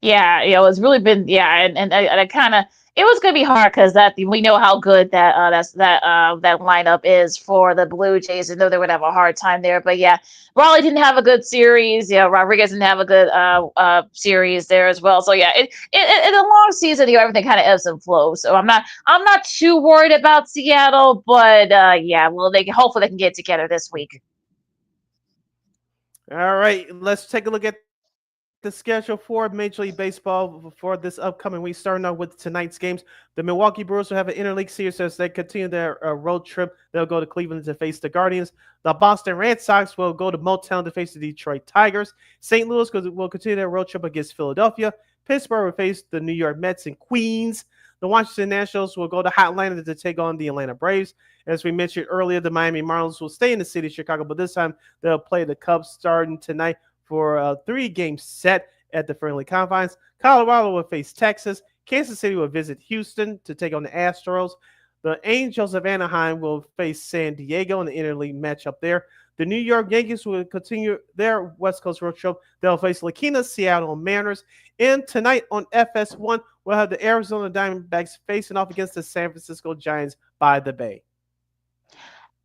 Yeah, it's really been and I kind of. It was gonna be hard because we know how good that lineup is for the Blue Jays. I know they would have a hard time there, but yeah, Raleigh didn't have a good series. Yeah, Rodriguez didn't have a good series there as well. So yeah, in a long season, everything kind of ebbs and flows. So I'm not too worried about Seattle, but hopefully they can get together this week. All right, let's take a look at the schedule for Major League Baseball for this upcoming week, starting out with tonight's games. The Milwaukee Brewers will have an interleague series as they continue their road trip. They'll go to Cleveland to face the Guardians. The Boston Red Sox will go to Motown to face the Detroit Tigers. St. Louis will continue their road trip against Philadelphia. Pittsburgh will face the New York Mets in Queens. The Washington Nationals will go to Atlanta to take on the Atlanta Braves. As we mentioned earlier, the Miami Marlins will stay in the city of Chicago, but this time they'll play the Cubs starting tonight for a 3-game set at the Friendly Confines. Colorado will face Texas. Kansas City will visit Houston to take on the Astros. The Angels of Anaheim will face San Diego in the interleague matchup there. The New York Yankees will continue their West Coast road trip. They'll face LaKeena, Seattle Mariners. And tonight on FS1, we'll have the Arizona Diamondbacks facing off against the San Francisco Giants by the Bay.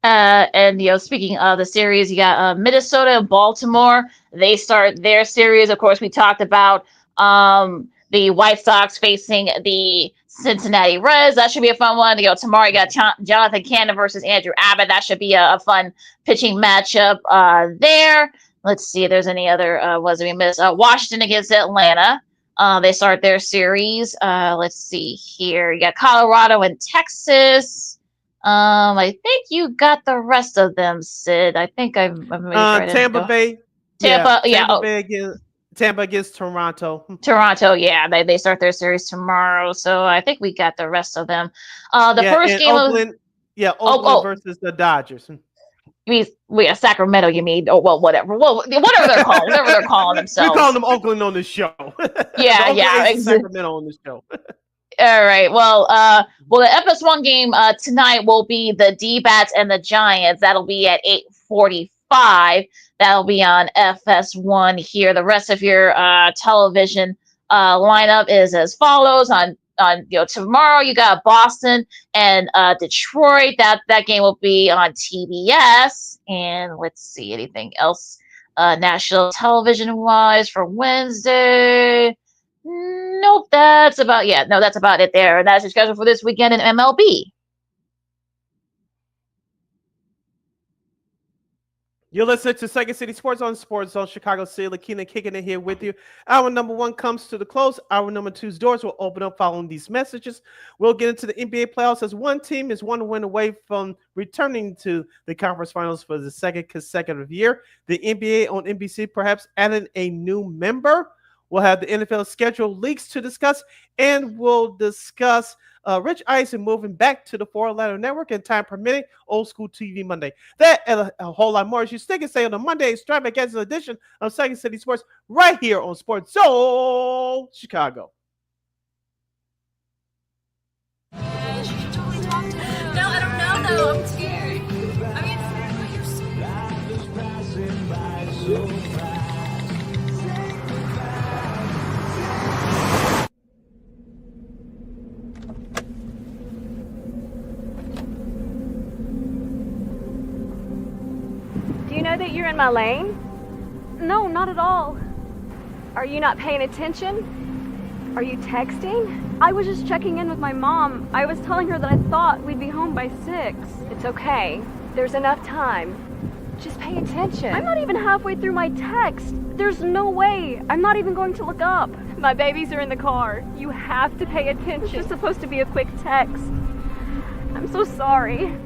And speaking of the series, you got Minnesota and Baltimore. They start their series. Of course, we talked about the White Sox facing the Cincinnati Reds. That should be a fun one. Tomorrow you got Jonathan Cannon versus Andrew Abbott. That should be a fun pitching matchup there. Let's see if there's any other ones that we missed. Washington against Atlanta. They start their series. Let's see here. You got Colorado and Texas. I think you got the rest of them, Sid. I think I'm Tampa Bay. Tampa against Toronto. Toronto, yeah. They start their series tomorrow, so I think we got the rest of them. The first game Oakland, Oakland versus the Dodgers. Sacramento, you mean? Oh, well, whatever. Well, whatever they're calling themselves. We're calling them Oakland on the show. Yeah, Sacramento on the show. All right. Well, the FS1 game tonight will be the D-Bats and the Giants. That'll be at 8:45. That'll be on FS1 here. The rest of your television lineup is as follows. On tomorrow you got Boston and Detroit. That game will be on TBS. And let's see anything else national television wise for Wednesday. Nope, that's about it there. And that's your schedule for this weekend in MLB. You're listening to Second City Sports on Chicago City. LaKeena kicking it here with you. Hour number 1 comes to the close. Hour number 2's doors will open up following these messages. We'll get into the NBA playoffs as one team is one win away from returning to the conference finals for the second consecutive year. The NBA on NBC perhaps adding a new member. We'll have the NFL schedule leaks to discuss, and we'll discuss Rich Eisen moving back to the 4-letter network and time permitting, Old School TV Monday. That and a whole lot more as you stick and say on the Monday extravaganza edition of Second City Sports right here on Sports Soul Chicago. No, I don't know though. I'm scared. I mean, you're so... Do you know that you're in my lane? No, not at all. Are you not paying attention? Are you texting? I was just checking in with my mom. I was telling her that I thought we'd be home by 6. It's okay. There's enough time. Just pay attention. I'm not even halfway through my text. There's no way. I'm not even going to look up. My babies are in the car. You have to pay attention. It's just supposed to be a quick text. I'm so sorry.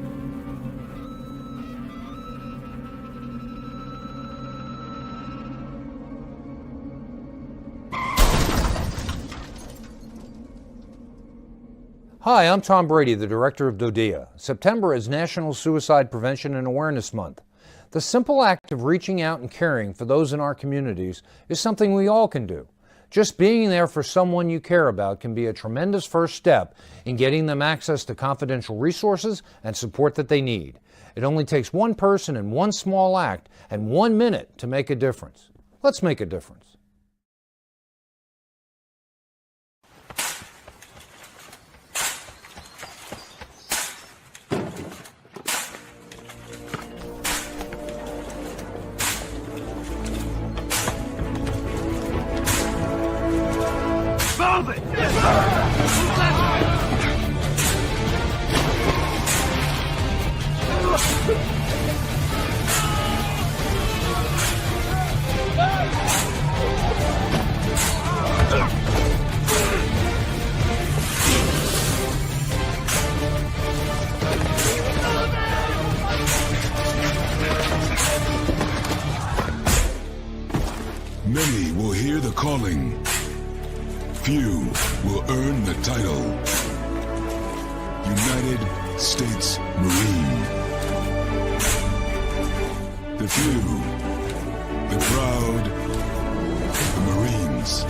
Hi, I'm Tom Brady, the director of DODEA. September is National Suicide Prevention and Awareness Month. The simple act of reaching out and caring for those in our communities is something we all can do. Just being there for someone you care about can be a tremendous first step in getting them access to confidential resources and support that they need. It only takes one person and one small act and 1 minute to make a difference. Let's make a difference. Many will hear the calling. Few will earn the title. United States Marine. The few, the proud, the Marines.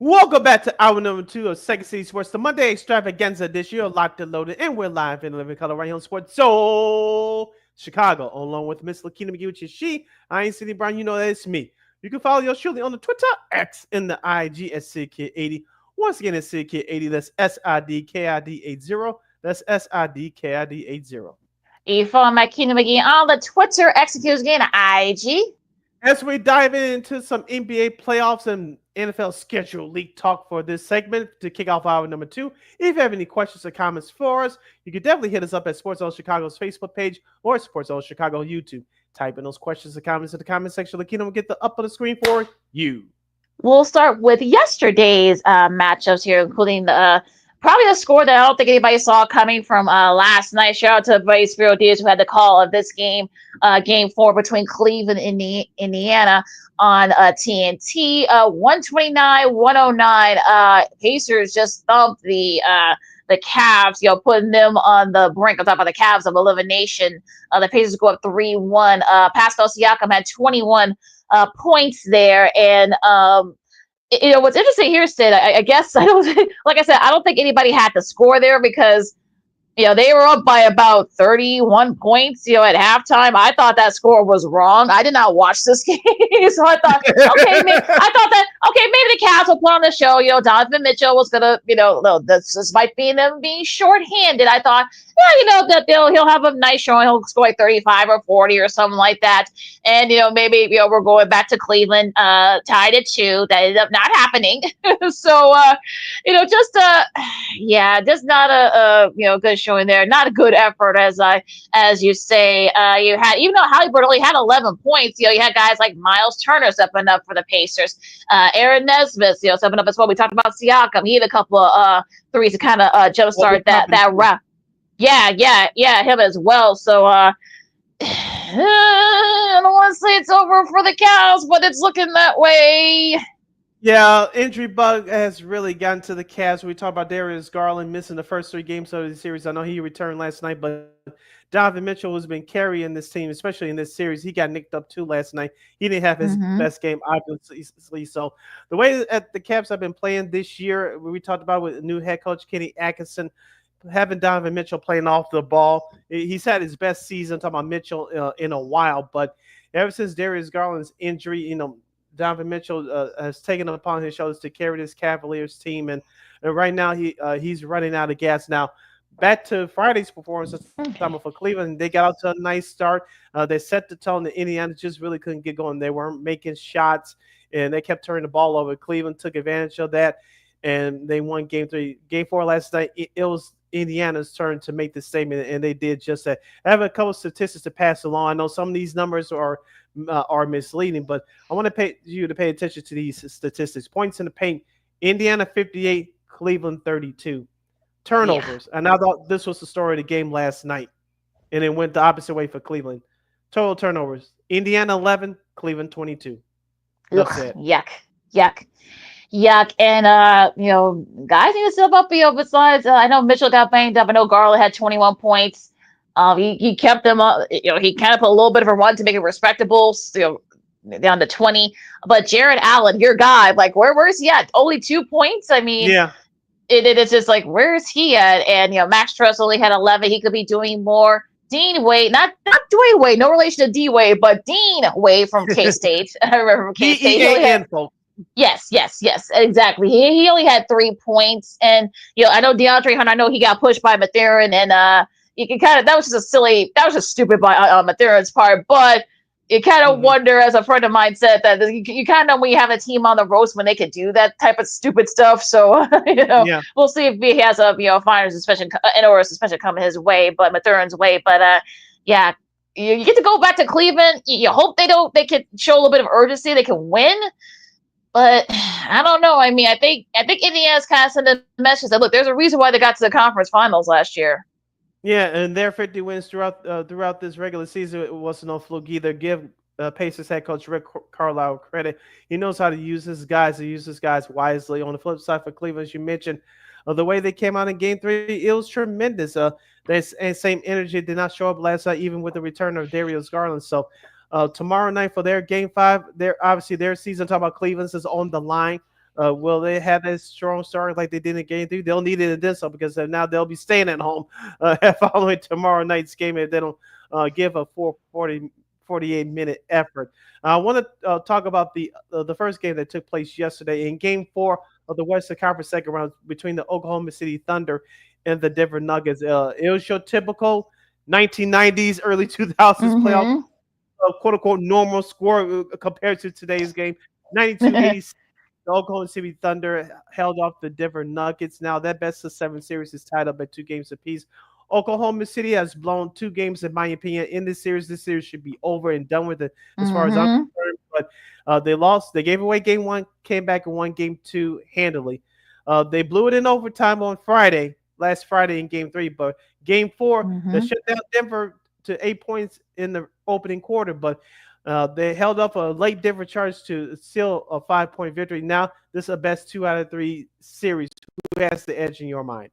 Welcome back to hour number 2 of Second City Sports, the Monday extravaganza this year, locked and loaded, and we're live in living color right here on Sports Soul Chicago, along with Miss LaKeena McGee, which is she. I ain't Sidney Brown, you know that it's me. You can follow yours truly on the Twitter, X, and the IG at SidKid80. Once again, it's SidKid80. That's SIDKID80. That's SIDKID80. You follow LaKeena McGee on the Twitter, X, again, IG. As we dive into some NBA playoffs and NFL schedule leak talk for this segment to kick off hour number 2, if you have any questions or comments for us, you can definitely hit us up at Sports Zone Chicago's Facebook page or Sports Zone Chicago YouTube. Type in those questions and comments in the comment section. LaKeena will get the up on the screen for you. We'll start with yesterday's matchups here, including the probably the score that I don't think anybody saw coming from last night. Shout out to Bryce Diaz, who had the call of this game, game 4 between Cleveland and Indiana on TNT. 129-109. Pacers just thumped the Cavs, putting them on the brink, on top of the Cavs, of elimination. The Pacers go up 3-1. Pascal Siakam had 21 points there, and what's interesting here, Sid, I guess I don't think anybody had to score there because they were up by about 31 points, at halftime. I thought that score was wrong. I did not watch this game. So I thought, maybe the Cavs will put on the show. Donovan Mitchell was going to, despite them being shorthanded, I thought, that he'll have a nice showing. He'll score like 35 or 40 or something like that. And, maybe, we're going back to Cleveland, tied at 2. That ended up not happening. So, just not a good showing there. Not a good effort, as you say. You had, even though Halliburton only had 11 points, you had guys like Miles Turner stepping up for the Pacers. Aaron Nesmith, stepping up as well. We talked about Siakam. He had a couple of threes to kind of jumpstart that route. Yeah, him as well. So I don't want to say it's over for the Cavs, but it's looking that way. Yeah, injury bug has really gotten to the Cavs. We talked about Darius Garland missing the first 3 games of the series. I know he returned last night, but Donovan Mitchell has been carrying this team, especially in this series. He got nicked up too last night. He didn't have his best game, obviously. So the way that the Cavs have been playing this year, we talked about with new head coach Kenny Atkinson, having Donovan Mitchell playing off the ball. He's had his best season, talking about Mitchell, in a while. But ever since Darius Garland's injury, Donovan Mitchell has taken it upon his shoulders to carry this Cavaliers team, and right now he's running out of gas. Now, back to Friday's performance for Cleveland, they got out to a nice start. They set the tone. The Indiana just really couldn't get going. They weren't making shots, and they kept turning the ball over. Cleveland took advantage of that, and they won Game 3. Game 4 last night, it was Indiana's turn to make the statement, and they did just that. I have a couple of statistics to pass along. I know some of these numbers are misleading, but I want to pay attention to these statistics. Points in the paint: Indiana 58, Cleveland 32. Turnovers, and I thought this was the story of the game last night, and it went the opposite way for Cleveland. Total turnovers: Indiana 11, Cleveland 22. That's it. Yuck. And guys need to step up. Besides, I know Mitchell got banged up. I know Garland had 21 points. He kept them up. He kind of put a little bit of a run to make it respectable. Down to 20. But Jared Allen, your guy, like where's he at? Only 2 points. I mean, yeah. It's just like, where's he at? And Max Truss only had 11. He could be doing more. Dean Wade, not Dwayne Wade, no relation to D Wade, but Dean Wade from K-State. I remember from K-State. Yes, exactly. He only had 3 points, and I know DeAndre Hunter. I know he got pushed by Mathurin, and you can that was just stupid by Mathurin's part. But you kind of wonder, as a friend of mine said, that you kind of know when you have a team on the ropes when they can do that type of stupid stuff. So we'll see if he has a finer suspension or a suspension coming his way, but Mathurin's way. But you get to go back to Cleveland. You hope they can show a little bit of urgency. They can win. But I don't know. I mean, I think Indiana's kind of sent a message that, look, there's a reason why they got to the conference finals last year. Yeah, and their 50 wins throughout this regular season, it was no fluke either. Give Pacers head coach Rick Carlisle credit. He knows how to use his guys. Wisely. On the flip side for Cleveland, as you mentioned, the way they came out in Game 3, it was tremendous. That same energy did not show up last night, even with the return of Darius Garland. So tomorrow night for their Game 5, their season, talking about Cleveland's, is on the line. Will they have a strong start like they did in Game 3? They'll need it in this, because now they'll be staying at home following tomorrow night's game if they don't give a 48-minute effort. I want to talk about the first game that took place yesterday in Game 4 of the Western Conference second round between the Oklahoma City Thunder and the Denver Nuggets. It was your typical 1990s, early 2000s playoff quote unquote normal score compared to today's game. 92-86. The Oklahoma City Thunder held off the Denver Nuggets. Now that best of 7 series is tied up at 2 games apiece. Oklahoma City has blown 2 games, in my opinion, in this series. This series should be over and done with it, as far as I'm concerned. But they lost. They gave away game 1, came back and won game 2 handily. They blew it in overtime on last Friday in game 3. But game 4, they shut down Denver to 8 points in the opening quarter. But they held up a late Denver charge to seal a 5-point victory. Now this is a best 2 out of 3 series. Who has the edge in your mind?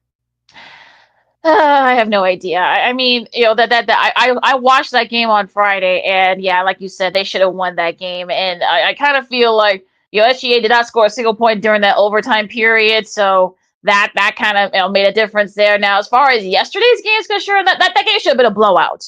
I have no idea. I mean, I watched that game on Friday, and yeah, like you said, they should have won that game. And I kind of feel like SGA did not score a single point during that overtime period, so that kind of made a difference there. Now, as far as yesterday's game is concerned, that game should have been a blowout.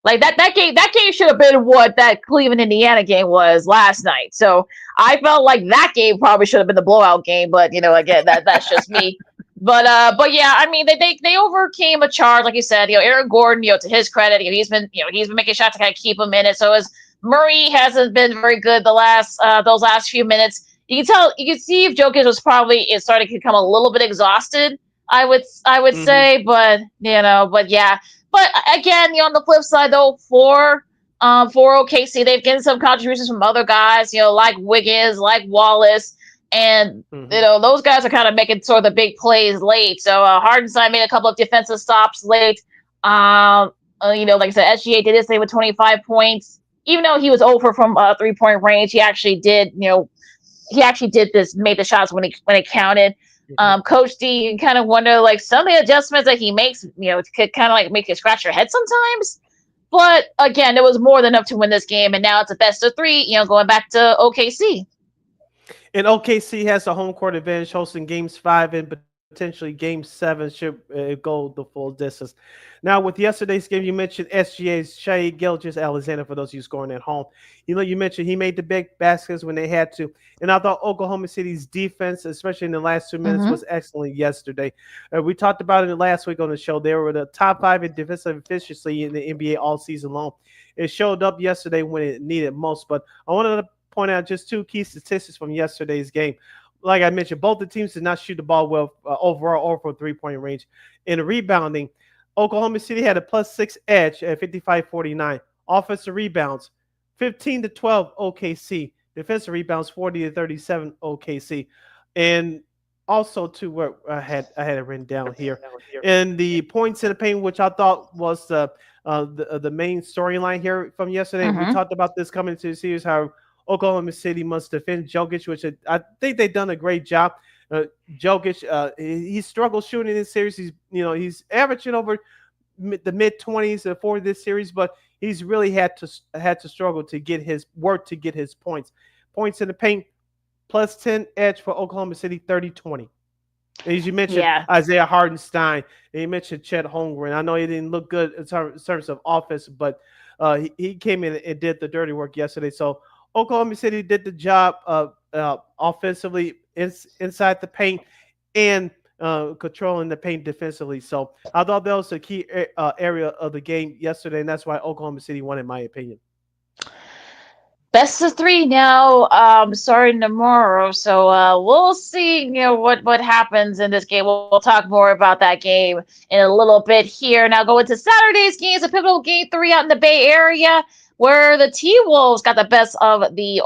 Like that game should have been what that Cleveland Indiana game was last night. So I felt like that game probably should have been the blowout game. But again, that's just me. But yeah, I mean they overcame a charge, like you said. Aaron Gordon, to his credit, he's been making shots to kind of keep him in it. So as Murray hasn't been very good those last few minutes. You can see if Jokic was probably starting to become a little bit exhausted. I would say, but yeah. But again, on the flip side, though, for OKC, they've getting some contributions from other guys, like Wiggins, like Wallace, and those guys are kind of making sort of the big plays late. So Hardenstein made a couple of defensive stops late. Like I said, SGA did his thing with 25 points, even though he was over from 3-point range. He actually did, made the shots when it counted. Coach D, you kind of wonder, like, some of the adjustments that he makes, could kind of like make you scratch your head sometimes. But again, it was more than enough to win this game, and now it's a best of 3, going back to OKC. And OKC has a home court advantage, hosting games 5 and potentially game 7 should go the full distance. Now, with yesterday's game, you mentioned SGA's Shai Gilgeous-Alexander, for those of you scoring at home. You mentioned he made the big baskets when they had to. And I thought Oklahoma City's defense, especially in the last 2 minutes, was excellent yesterday. We talked about it last week on the show. They were the top 5 in defensive efficiency in the NBA all season long. It showed up yesterday when it needed most. But I wanted to point out just 2 key statistics from yesterday's game. Like I mentioned, both the teams did not shoot the ball well overall or from 3-point range. In rebounding, Oklahoma City had a +6 edge at 55-49. Offensive rebounds, 15-12 OKC. Defensive rebounds, 40-37 OKC. And also to where I had it written down here. And the points in the paint, which I thought was the main storyline here from yesterday. We talked about this coming into the series, how Oklahoma City must defend Jokic, which I think they've done a great job. Jokic, he struggled shooting in this series. He's averaging over the mid-20s for this series, but he's really had to struggle to get his points. Points in the paint, +10 edge for Oklahoma City, 30-20. As you mentioned, Isaiah Hardenstein, and you mentioned Chet Holmgren. I know he didn't look good in terms of offense, but he came in and did the dirty work yesterday. So Oklahoma City did the job offensively inside the paint and controlling the paint defensively. So I thought that was a key area of the game yesterday, and that's why Oklahoma City won, in my opinion. Best of 3 now, starting tomorrow. So we'll see, what happens in this game. We'll talk more about that game in a little bit here. Now going to Saturday's games, a pivotal game 3 out in the Bay Area, where the T-Wolves got the best of the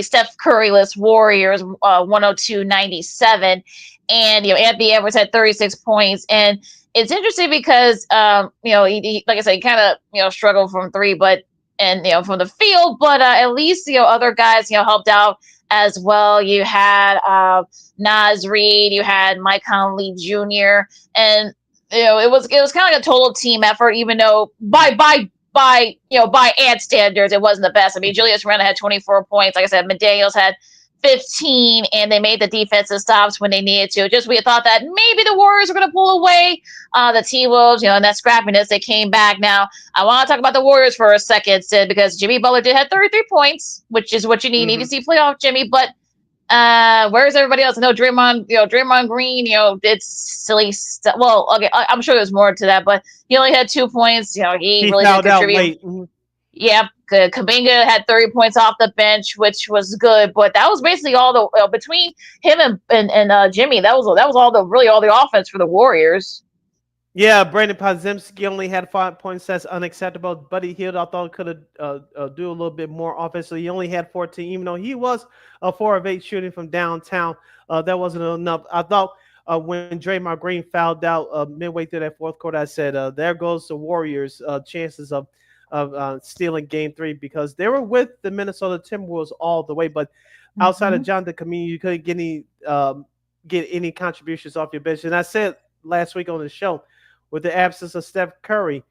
Steph Curry-less Warriors, 102-97. And, Anthony Edwards had 36 points. And it's interesting because, he, like I said, he kind of, struggled from 3, from the field, but at least, other guys, helped out as well. You had Naz Reid, you had Mike Conley Jr., and, it was kind of like a total team effort, even though by Ant standards, it wasn't the best. I mean, Julius Randle had 24 points. Like I said, McDaniels had 15, and they made the defensive stops when they needed to. Just we thought that maybe the Warriors were going to pull away. The T-Wolves, and that scrappiness, they came back. Now, I want to talk about the Warriors for a second, Sid, because Jimmy Butler did have 33 points, which is what you need. You need to see playoff Jimmy, but where's everybody else? I know Draymond Green, did silly stuff. Well, okay, I'm sure there's more to that, but he only had 2 points. He really didn't contribute. Yep, good. Kaminga had 30 points off the bench, which was good. But that was basically all the between him and Jimmy. That was all the offense for the Warriors. Yeah, Brandon Podziemski only had 5 points. That's unacceptable. Buddy Hield, I thought could do a little bit more offensively. He only had 14, even though he was a 4 of 8 shooting from downtown. That wasn't enough. I thought when Draymond Green fouled out midway through that fourth quarter, I said, "There goes the Warriors' chances of stealing Game 3," because they were with the Minnesota Timberwolves all the way. But outside of John DeCamino, you couldn't get any contributions off your bench. And I said last week on the show, with the absence of Steph Curry,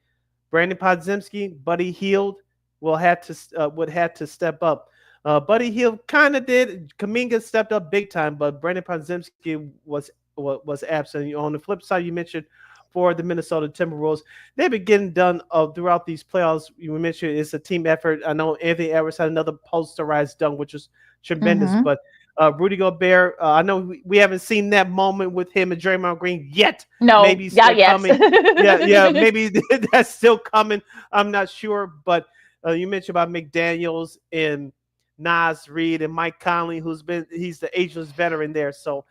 Brandon Podziemski, Buddy Hield would have to step up. Buddy Hield kind of did. Kaminga stepped up big time, but Brandon Podziemski was absent. On the flip side, you mentioned for the Minnesota Timberwolves, they've been getting done throughout these playoffs. You mentioned it's a team effort. I know Anthony Edwards had another posterized dunk, which was tremendous, but Rudy Gobert, I know we haven't seen that moment with him and Draymond Green yet. No, maybe not yet. Coming. yeah, maybe that's still coming. I'm not sure, but you mentioned about McDaniels and Nas Reed and Mike Conley, he's the ageless veteran there. So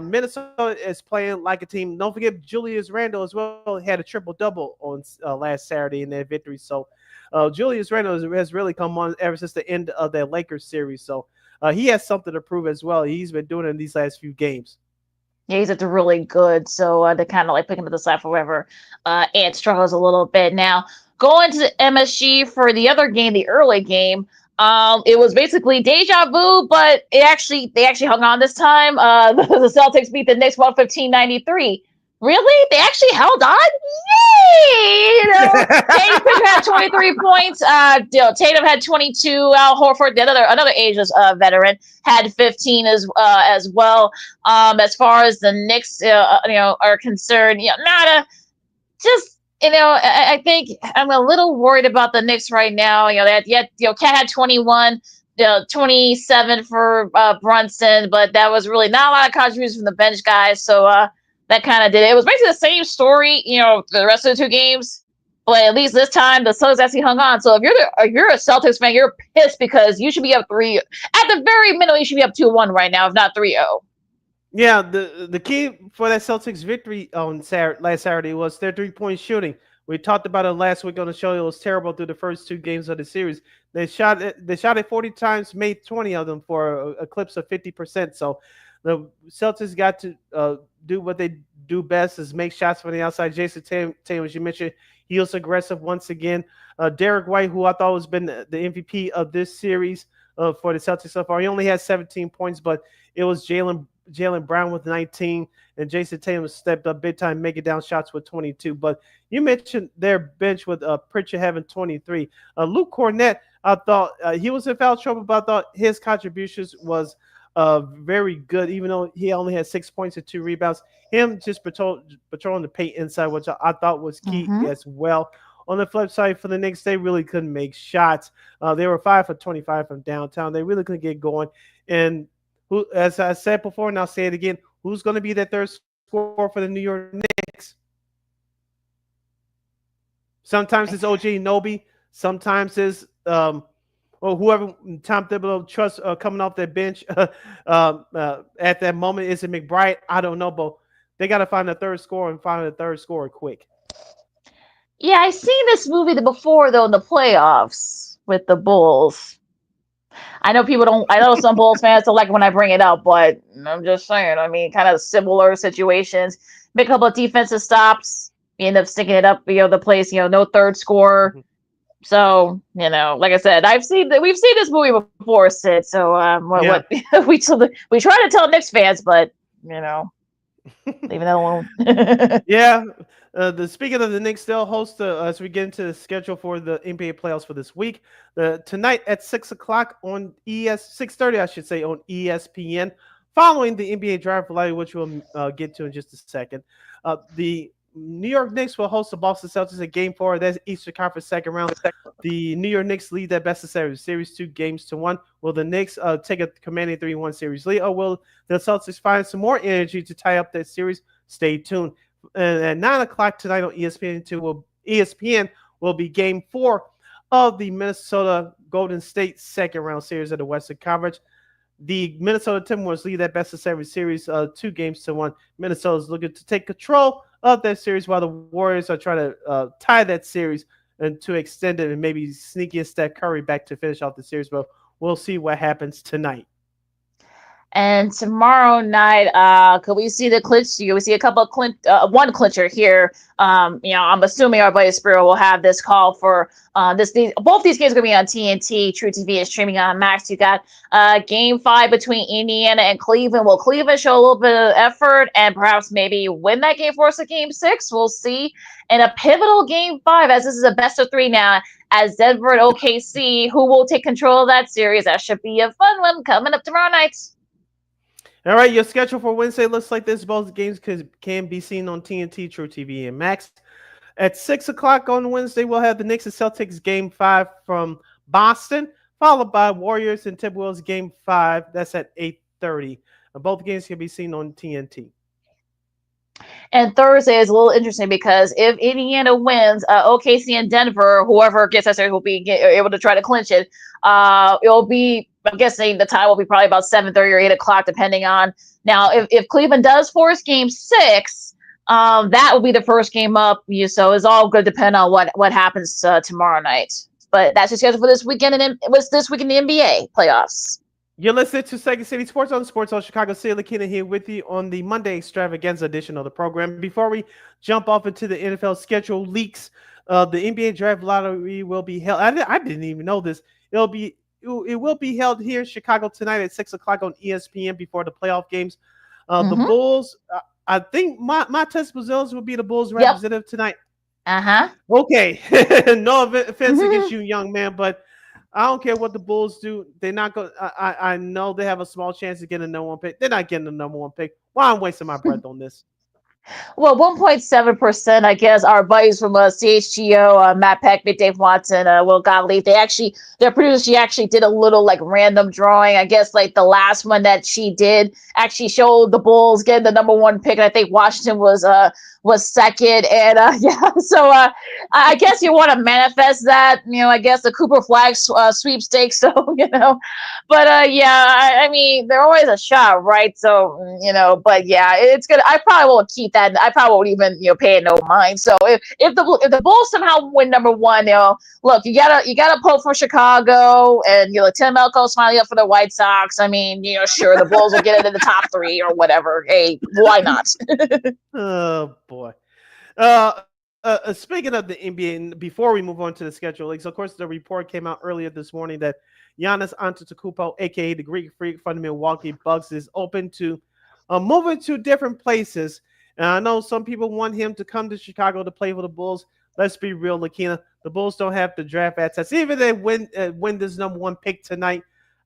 Minnesota is playing like a team. Don't forget Julius Randle as well had a triple-double on last Saturday in their victory. So Julius Randle has really come on ever since the end of that Lakers series. So he has something to prove as well. He's been doing it in these last few games. Yeah, he's really good. So they kind of like pick him to the side for wherever Ant struggles a little bit. Now, going to MSG for the other game, the early game, it was basically deja vu, but they actually hung on this time. The Celtics beat the Knicks 115-93. Really? They actually held on? Yay! Tatum had 23 points. Tatum had 22. Al Horford, another ageless veteran, had 15 as well. As far as the Knicks, are concerned, nada. Just I think I'm a little worried about the Knicks right now. Cat had 21. 27 for Brunson, but that was really not a lot of contributions from the bench guys. So that kind of did it. It was basically the same story, the rest of the two games, but at least this time the Celtics actually hung on. So if you're a Celtics fan, you're pissed because you should be up 3. At the very minimum, you should be up 2-1 right now, if not 3-0. Yeah, the key for that Celtics victory on last Saturday was their 3-point shooting. We talked about it last week on the show. It was terrible through the first 2 games of the series. They shot it 40 times, made 20 of them for a clips of 50%. So the Celtics got to do what they do best, is make shots from the outside. Jason Tatum, as you mentioned, he was aggressive once again. Derek White, who I thought has been the MVP of this series for the Celtics so far, he only had 17 points, but it was Jaylen Brown with 19, and Jason Tatum stepped up big time, making down shots with 22. But you mentioned their bench with Pritchard having 23. Luke Cornett, I thought he was in foul trouble, but I thought his contributions was very good, even though he only had 6 points and 2 rebounds. Him just patrolling the paint inside, which I thought was key as well. On the flip side, for the Knicks, they really couldn't make shots. They were 5 for 25 from downtown. They really couldn't get going. And as I said before, and I'll say it again, who's going to be that third scorer for the New York Knicks? Sometimes it's OG Anunoby. Sometimes it's whoever Tom Thibodeau trusts coming off their bench at that moment. Is it McBride? I don't know, but they got to find a third scorer and find a third scorer quick. Yeah, I seen this movie before, though, in the playoffs with the Bulls. I know some Bulls fans don't like it when I bring it up, but I'm just saying, I mean, kind of similar situations. Make a couple of defensive stops, you end up sticking it up, the place, no third scorer. So, like I said, we've seen this movie before, Sid. So, what we try to tell Knicks fans, but, leaving that alone. Yeah. Speaking of the Knicks, they'll host as we get into the schedule for the NBA playoffs for this week. Tonight at 6:00 on 6:30, I should say, on ESPN. Following the NBA draft live, which we'll get to in just a second, the New York Knicks will host the Boston Celtics at Game 4. That's Eastern Conference second round. The New York Knicks lead that best of series 2-1. Will the Knicks take a commanding 3-1 series lead, or will the Celtics find some more energy to tie up that series? Stay tuned. And at 9:00 tonight on ESPN will be Game 4 of the Minnesota Golden State second round series of the Western Conference. The Minnesota Timberwolves lead that best of 7 series 2-1. Minnesota is looking to take control of that series while the Warriors are trying to tie that series and to extend it and maybe sneak in Steph Curry back to finish off the series. But we'll see what happens tonight. And tomorrow night, could we see the clinch? We see a couple of one clincher here. I'm assuming our buddy Spiro will have this call for both these games are going to be on TNT. True TV is streaming on Max. You got Game 5 between Indiana and Cleveland. Will Cleveland show a little bit of effort and perhaps maybe win that game for us at Game 6? We'll see. And a pivotal Game 5, as this is a best of 3 now, as Denver and OKC, who will take control of that series. That should be a fun one coming up tomorrow night. All right, your schedule for Wednesday looks like this. Both games can be seen on TNT, True TV, and Max. At 6 o'clock on Wednesday, we'll have the Knicks and Celtics Game 5 from Boston, followed by Warriors and Timberwolves Game 5. That's at 8:30. Both games can be seen on TNT. And Thursday is a little interesting because if Indiana wins, OKC and Denver, whoever gets that series will be able to try to clinch it. It'll be, I'm guessing the time will be probably about 7:30 or 8 o'clock, depending on. Now, if Cleveland does force Game 6, that will be the first game up. So it's all going to depend on what happens tomorrow night. But that's your schedule for this weekend, and this week in the NBA playoffs. You're listening to Second City Sports on Chicago City. LaKeena here with you on the Monday extravaganza edition of the program. Before we jump off into the NFL schedule leaks, the NBA draft lottery will be held. I didn't even know this. It will be held here in Chicago tonight at 6 o'clock on ESPN before the playoff games. The Bulls, I think my Tess Brazils will be the Bulls representative tonight. Okay. No offense against you, young man, but I don't care what the Bulls do. They're not going. I know they have a small chance to get a number 1 pick. They're not getting the number 1 pick. Why I'm wasting my breath on this? Well, 1.7%, I guess, our buddies from CHGO, Matt Peck, Dave Watson, Will Gottlieb, their producer, she actually did a little like random drawing. I guess like the last one that she did actually showed the Bulls getting the number 1 pick. And I think Washington was second. And so I guess you want to manifest that, I guess the Cooper Flag sweepstakes. So, but I mean, they're always a shot, right? So, but yeah, it's good. I probably won't keep that. I probably won't even, pay it no mind. So if the Bulls somehow win number 1, look, you gotta pull for Chicago, and Tim Elko smiling up for the White Sox. I mean, sure, the Bulls will get it in the top 3 or whatever. Hey, why not? Oh boy. Speaking of the NBA, before we move on to the schedule leagues, of course, the report came out earlier this morning that Giannis Antetokounmpo, aka the Greek Freak from the Milwaukee Bucks, is open to moving to different places. And I know some people want him to come to Chicago to play for the Bulls. Let's be real, LaKeena. The Bulls don't have the draft assets. Even if they win this number 1 pick tonight,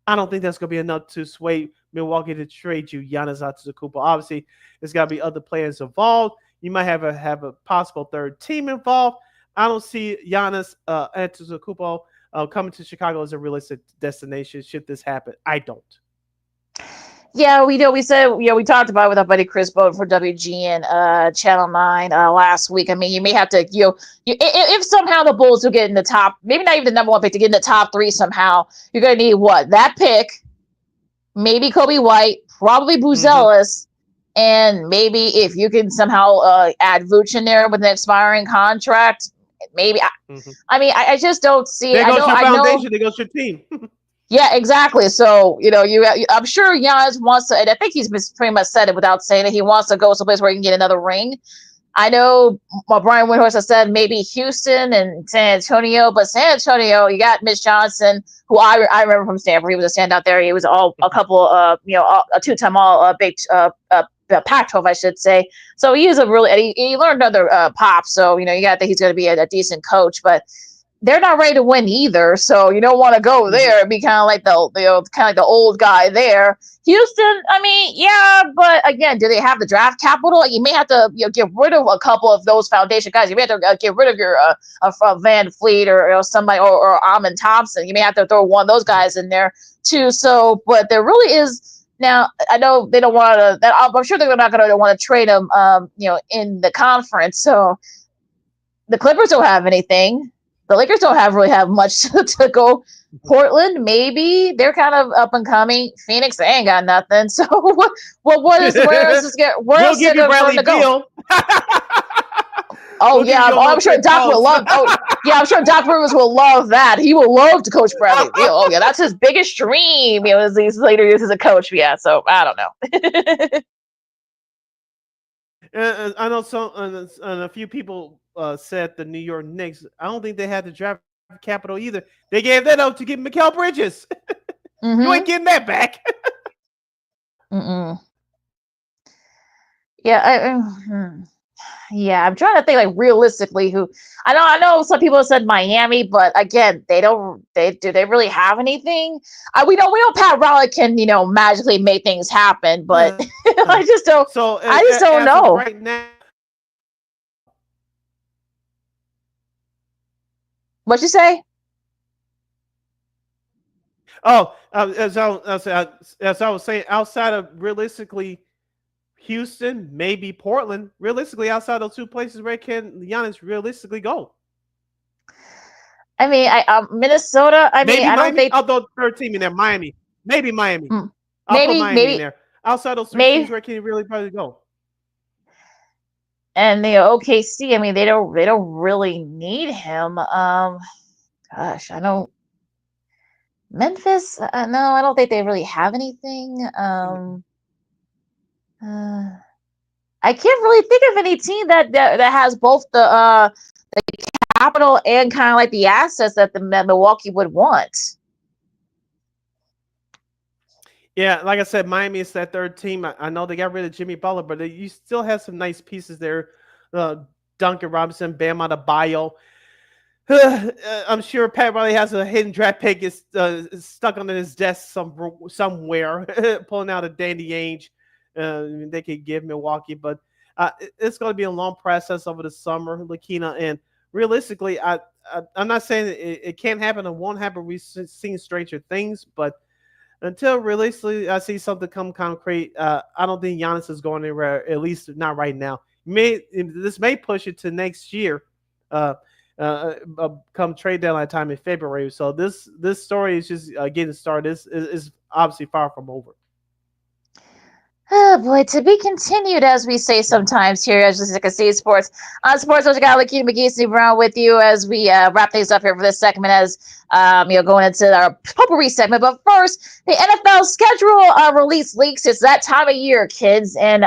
I don't think that's going to be enough to sway Milwaukee to trade you Giannis Antetokounmpo. Obviously, there's got to be other players involved. You might have a possible third team involved. I don't see Giannis Antetokounmpo coming to Chicago as a realistic destination should this happen. I don't. Yeah, we said, we talked about it with our buddy Chris Bowden for WGN Channel 9 last week. I mean, you may have to, if somehow the Bulls do get in the top, maybe not even the number 1 pick, to get in the top 3 somehow, you're going to need what? That pick, maybe Kobe White, probably Buzelis, and maybe if you can somehow add Vooch in there with an expiring contract, maybe. I mean, I just don't see. There goes your foundation. There goes your team. Yeah, exactly. So, I'm sure Giannis wants to, and I think he's pretty much said it without saying it. He wants to go someplace where he can get another ring. I know Brian Windhorst has said maybe Houston and San Antonio, but San Antonio, you got Mitch Johnson, who I remember from Stanford. He was a standout there. He was a two-time all big Pac-12, I should say. So he is he learned other pops. So, you got that he's going to be a decent coach, but they're not ready to win either, so you don't want to go there and be kind of like the old guy there. Houston, I mean, yeah, but again, do they have the draft capital? You may have to get rid of a couple of those foundation guys. You may have to get rid of your Van Fleet or somebody or Amon Thompson. You may have to throw one of those guys in there too. So, but there really is. Now, I know they don't want to. I'm sure they're not going to want to trade him, in the conference. So, the Clippers don't have anything. the Lakers don't really have much to go. Portland, maybe they're kind of up and coming. Phoenix, they ain't got nothing. So where else is we'll give you Bradley to go? Beal. Oh yeah, I'm sure Doc will love. Oh yeah, I'm sure Doc Rivers will love that. He will love to coach Bradley Beal. Oh yeah, that's his biggest dream. As these later years as a coach. Yeah, so I don't know. I know and a few people said the New York Knicks. I don't think they had the draft capital either. They gave that up to get Mikal Bridges. You ain't getting that back. Yeah, yeah, I'm trying to think like realistically who I know some people said Miami, but again, do they really have anything? We know Pat Riley can, magically make things happen, but I just don't know. Right now, what'd you say? Oh, as I was saying, outside of realistically Houston, maybe Portland. Realistically, outside those two places, where can Giannis realistically go? I mean, Minnesota. Maybe I don't Miami, think. Although third team in there, Miami. Maybe Miami. I'll put Miami in there. Outside those three teams, where can he really probably go? And the OKC. I mean, they don't really need him. Gosh, I don't. Memphis. No, I don't think they really have anything. I can't really think of any team that has both the capital and kind of like the assets that Milwaukee would want. Yeah, like I said, Miami is that third team. I know they got rid of Jimmy Butler, but you still have some nice pieces there. Duncan Robinson, Bam Adebayo. I'm sure Pat Riley has a hidden draft pick is stuck under his desk somewhere, pulling out a Danny Ainge. They could give Milwaukee, but it's going to be a long process over the summer, LaKeena. And realistically, I'm not saying it can't happen. It won't happen. We've seen stranger things, but until realistically I see something come concrete, I don't think Giannis is going anywhere. At least not right now. This may push it to next year. Come trade deadline time in February. So this story is just getting started. This is obviously far from over. Oh boy, to be continued, as we say sometimes here as LaKeena Sports. On Sports Social Guy, LaKeena McGee, Steve Brown with you as we wrap things up here for this segment as going into our potpourri segment. But first, the NFL schedule release leaks. It's that time of year, kids, and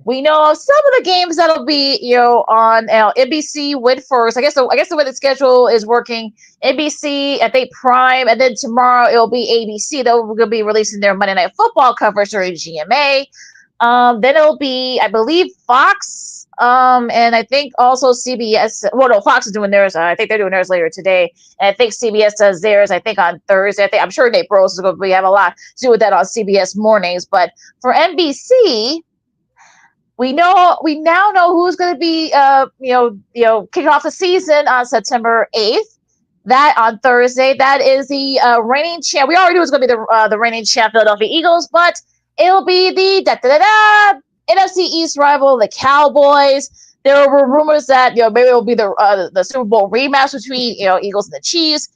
we know some of the games that'll be on NBC win first. I guess the way the schedule is working, NBC, I think Prime, and then tomorrow it'll be ABC. They'll be releasing their Monday Night Football coverage during GMA. Then it'll be, I believe, Fox, and I think also CBS. Well, no, Fox is doing theirs. I think they're doing theirs later today, and I think CBS does theirs. I think on Thursday. I'm sure Nate Burles is going to have a lot to do with that on CBS mornings. But for NBC, we now know who's going to be, kicking off the season on September 8th. That on Thursday, that is the reigning champ. We already knew it was going to be the reigning champ Philadelphia Eagles, but it'll be the NFC East rival, the Cowboys. There were rumors that maybe it'll be the Super Bowl rematch between Eagles and the Chiefs.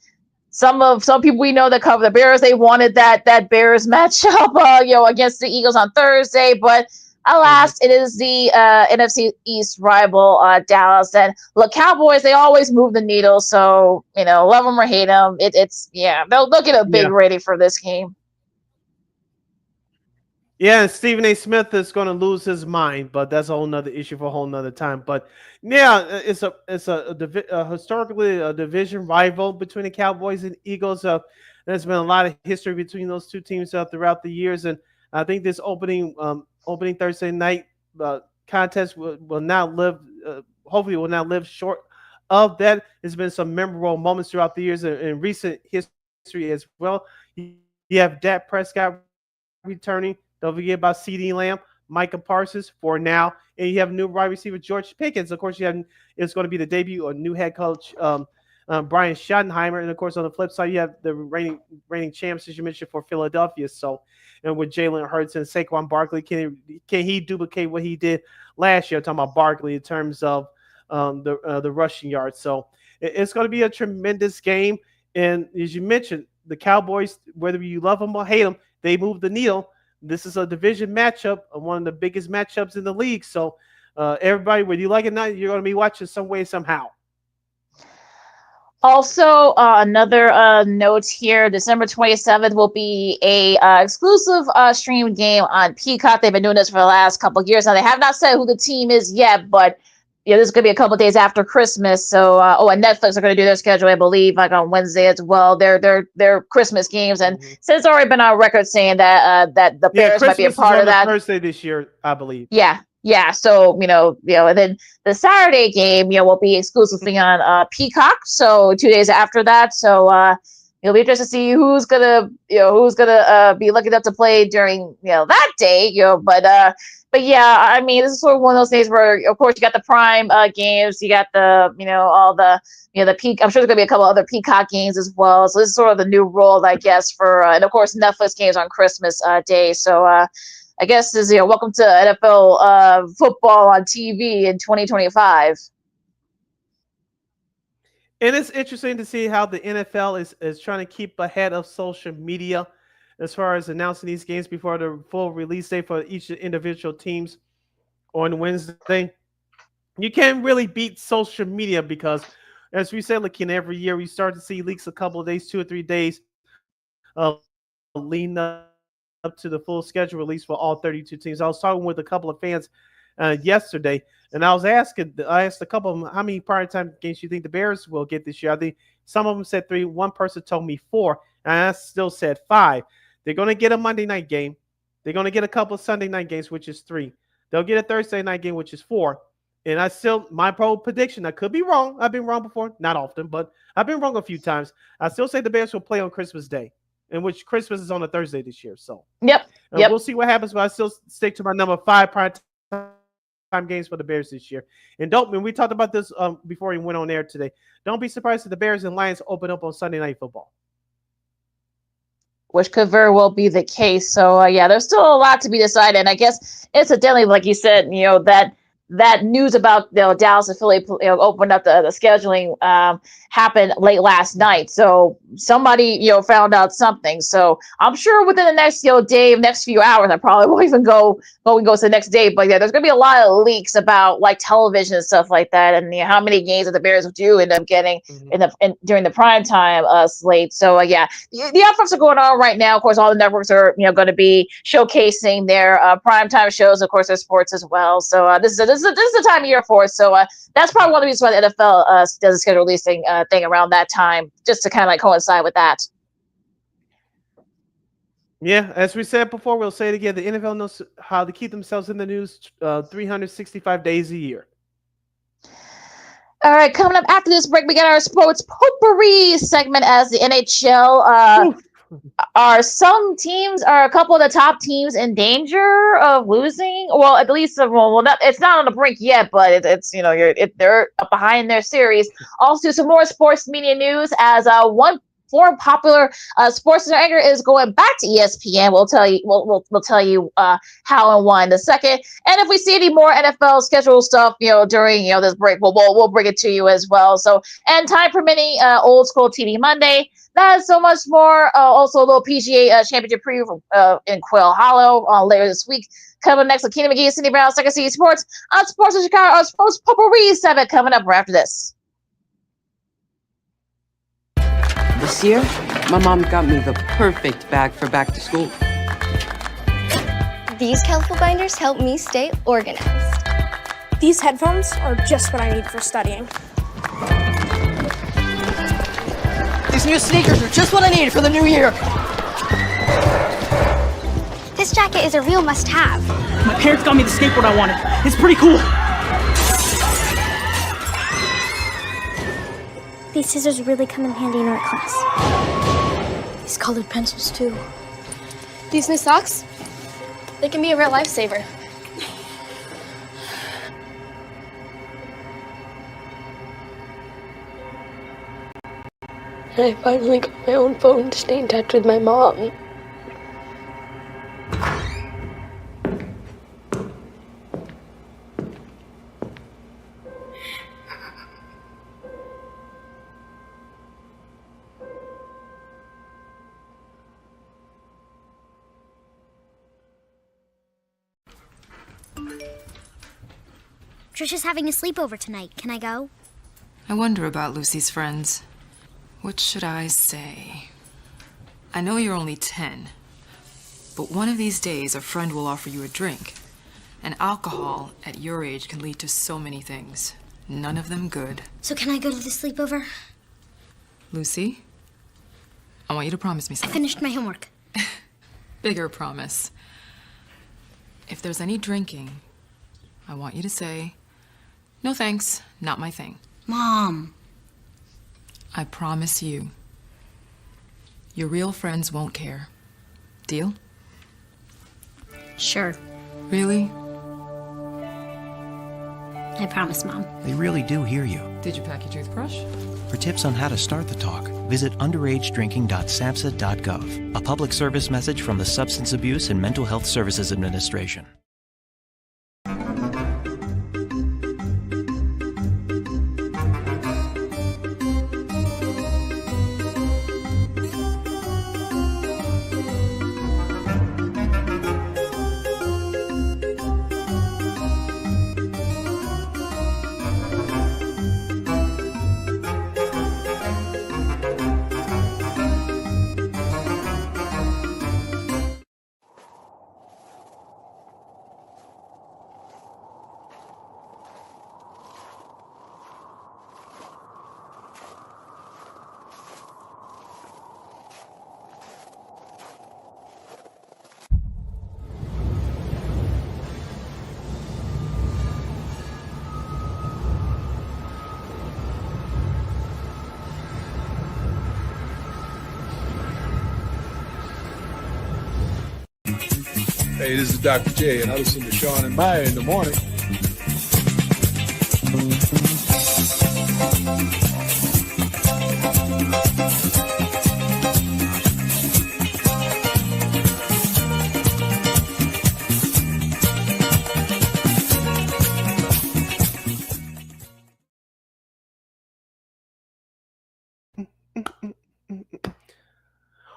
Some people we know that cover the Bears, they wanted that Bears matchup against the Eagles on Thursday, but alas, it is the NFC East rival, Dallas. And look, Cowboys, they always move the needle. So, love them or hate them. They'll get a big rating for this game. Yeah, and Stephen A. Smith is going to lose his mind, but that's a whole nother issue for a whole nother time. But yeah, it's historically a division rival between the Cowboys and Eagles. There's been a lot of history between those two teams throughout the years, and I think this opening Thursday night contest will not live. Hopefully, will not live short of that. There's been some memorable moments throughout the years in recent history as well. You have Dak Prescott returning. Don't forget about CeeDee Lamb, Micah Parsons for now, and you have new wide receiver George Pickens. Of course, it's going to be the debut of new head coach Brian Schottenheimer, and of course on the flip side you have the reigning champs as you mentioned for Philadelphia. So, and with Jalen Hurts and Saquon Barkley, can he duplicate what he did last year? I'm talking about Barkley in terms of the rushing yards. So It's going to be a tremendous game. And as you mentioned, the Cowboys, whether you love them or hate them, they move the needle. This is a division matchup, one of the biggest matchups in the league. So everybody, whether you like it or not, you're going to be watching some way, somehow. Also, another note here: December 27th will be a exclusive stream game on Peacock. They've been doing this for the last couple of years now. They have not said who the team is yet, but this is going to be a couple of days after Christmas. So, and Netflix are going to do their schedule, I believe, like on Wednesday as well. Their Christmas games, and since it's already been on record saying that that the Bears might be a part of that. Thursday this year, I believe. Yeah. So, and then the Saturday game, will be exclusively on Peacock. So 2 days after that. So, it'll be interesting to see who's gonna be lucky enough to play during, that day, but yeah, I mean, this is sort of one of those days where, of course, you got the prime games, you got the, all the, the peak. I'm sure there's gonna be a couple other Peacock games as well. So this is sort of the new rule, I guess, for, and of course, Netflix games on Christmas Day. So, I guess is welcome to NFL football on TV in 2025. And it's interesting to see how the NFL is trying to keep ahead of social media as far as announcing these games before the full release date for each individual teams on Wednesday. You can't really beat social media because, as we said, LaKeena, every year we start to see leaks a couple of days, 2 or 3 days leading up to the full schedule release for all 32 teams. I was talking with a couple of fans yesterday, and I asked a couple of them how many primetime games you think the Bears will get this year. I think some of them said 3. One person told me 4, and I still said 5. They're going to get a Monday night game. They're going to get a couple of Sunday night games, which is 3. They'll get a Thursday night game, which is 4. And my pro prediction, I could be wrong. I've been wrong before, not often, but I've been wrong a few times. I still say the Bears will play on Christmas Day, in which Christmas is on a Thursday this year. So yep. We'll see what happens, but I still stick to my number 5 primetime games for the Bears this year. And we talked about this before we went on air today. Don't be surprised if the Bears and Lions open up on Sunday Night Football, which could very well be the case. So there's still a lot to be decided. And I guess incidentally, like you said, that news about Dallas and Philly opened up the scheduling happened late last night. So somebody found out something. So I'm sure within the next next few hours, I probably won't even go to the next day. But there's gonna be a lot of leaks about like television and stuff like that, and how many games that the Bears do end up getting during the prime time slate. So the upfronts are going on right now. Of course, all the networks are going to be showcasing their prime time shows. Of course, their sports as well. So this is the time of year for it. So that's probably one of the reasons why the NFL does a schedule releasing thing around that time, just to kind of like coincide with that. Yeah, as we said before, we'll say it again. The NFL knows how to keep themselves in the news 365 days a year. All right, coming up after this break, we got our sports potpourri segment as the NHL. Are a couple of the top teams in danger of losing? Well, at least, it's not on the brink yet, but they're up behind their series. Also, some more sports media news as one former popular sports anchor is going back to ESPN. We'll tell you how and why in a second. And if we see any more NFL schedule stuff, during this break, we'll bring it to you as well. So, and time permitting, old school TV Monday. That is so much more. Also, a little PGA Championship preview in Quail Hollow later this week. Coming next, LaKeena, McGee, Sidney Brown, Second City Sports on Sports in Chicago. Our Sports Potpourri 7 coming up right after this. This year, my mom got me the perfect bag for back to school. These colorful binders help me stay organized. These headphones are just what I need for studying. These new sneakers are just what I needed for the new year. This jacket is a real must-have. My parents got me the skateboard I wanted. It's pretty cool. These scissors really come in handy in art class. These colored pencils, too. These new socks, they can be a real lifesaver. I finally got my own phone to stay in touch with my mom. Trisha's having a sleepover tonight. Can I go? I wonder about Lucy's friends. What should I say? I know you're only 10, but one of these days a friend will offer you a drink. And alcohol at your age can lead to so many things. None of them good. So can I go to the sleepover? Lucy, I want you to promise me I something. finished my homework. Bigger promise. If there's any drinking, I want you to say, "No thanks, not my thing." Mom. I promise you, your real friends won't care. Deal? Sure. Really? I promise, Mom. They really do hear you. Did you pack your toothbrush? For tips on how to start the talk, visit underagedrinking.samhsa.gov. A public service message from the Substance Abuse and Mental Health Services Administration. Hey, this is Dr. J, and I listen to Sean and Maya in the morning.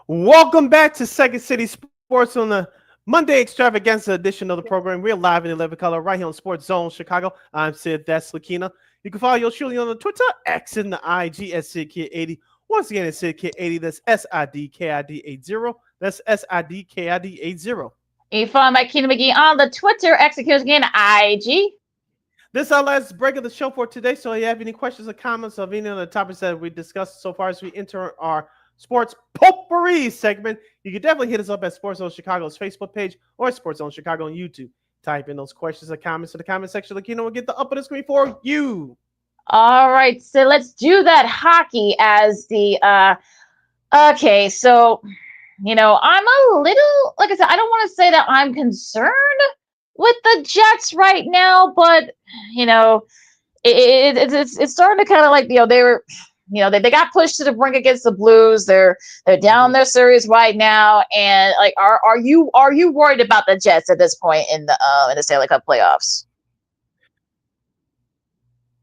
Welcome back to Second City Sports on the Monday extravaganza edition of the program. We're live in 11 color right here on Sports Zone Chicago. I'm Sid, that's LaKeena. You can follow yours truly on the Twitter, X, and the IG at SidKid80. Once again, it's SidKid80. That's SIDKID80. That's SIDKID80. You follow LaKeena McGee on the Twitter, execute again, IG. This is our last break of the show for today. So if you have any questions or comments of any of the topics that we discussed so far as we enter our Sports Potpourri segment, you can definitely hit us up at Sports Zone Chicago's Facebook page or Sports Zone Chicago on YouTube. Type in those questions or comments in the comment section. LaKeena will get the up on the screen for you. All right, so let's do that hockey as the okay, so I'm a little, like I said, I don't want to say that I'm concerned with the Jets right now, but it's starting to kind of like they were. They got pushed to the brink against the Blues. They're down their series right now, and like, are you worried about the Jets at this point in the Stanley Cup playoffs?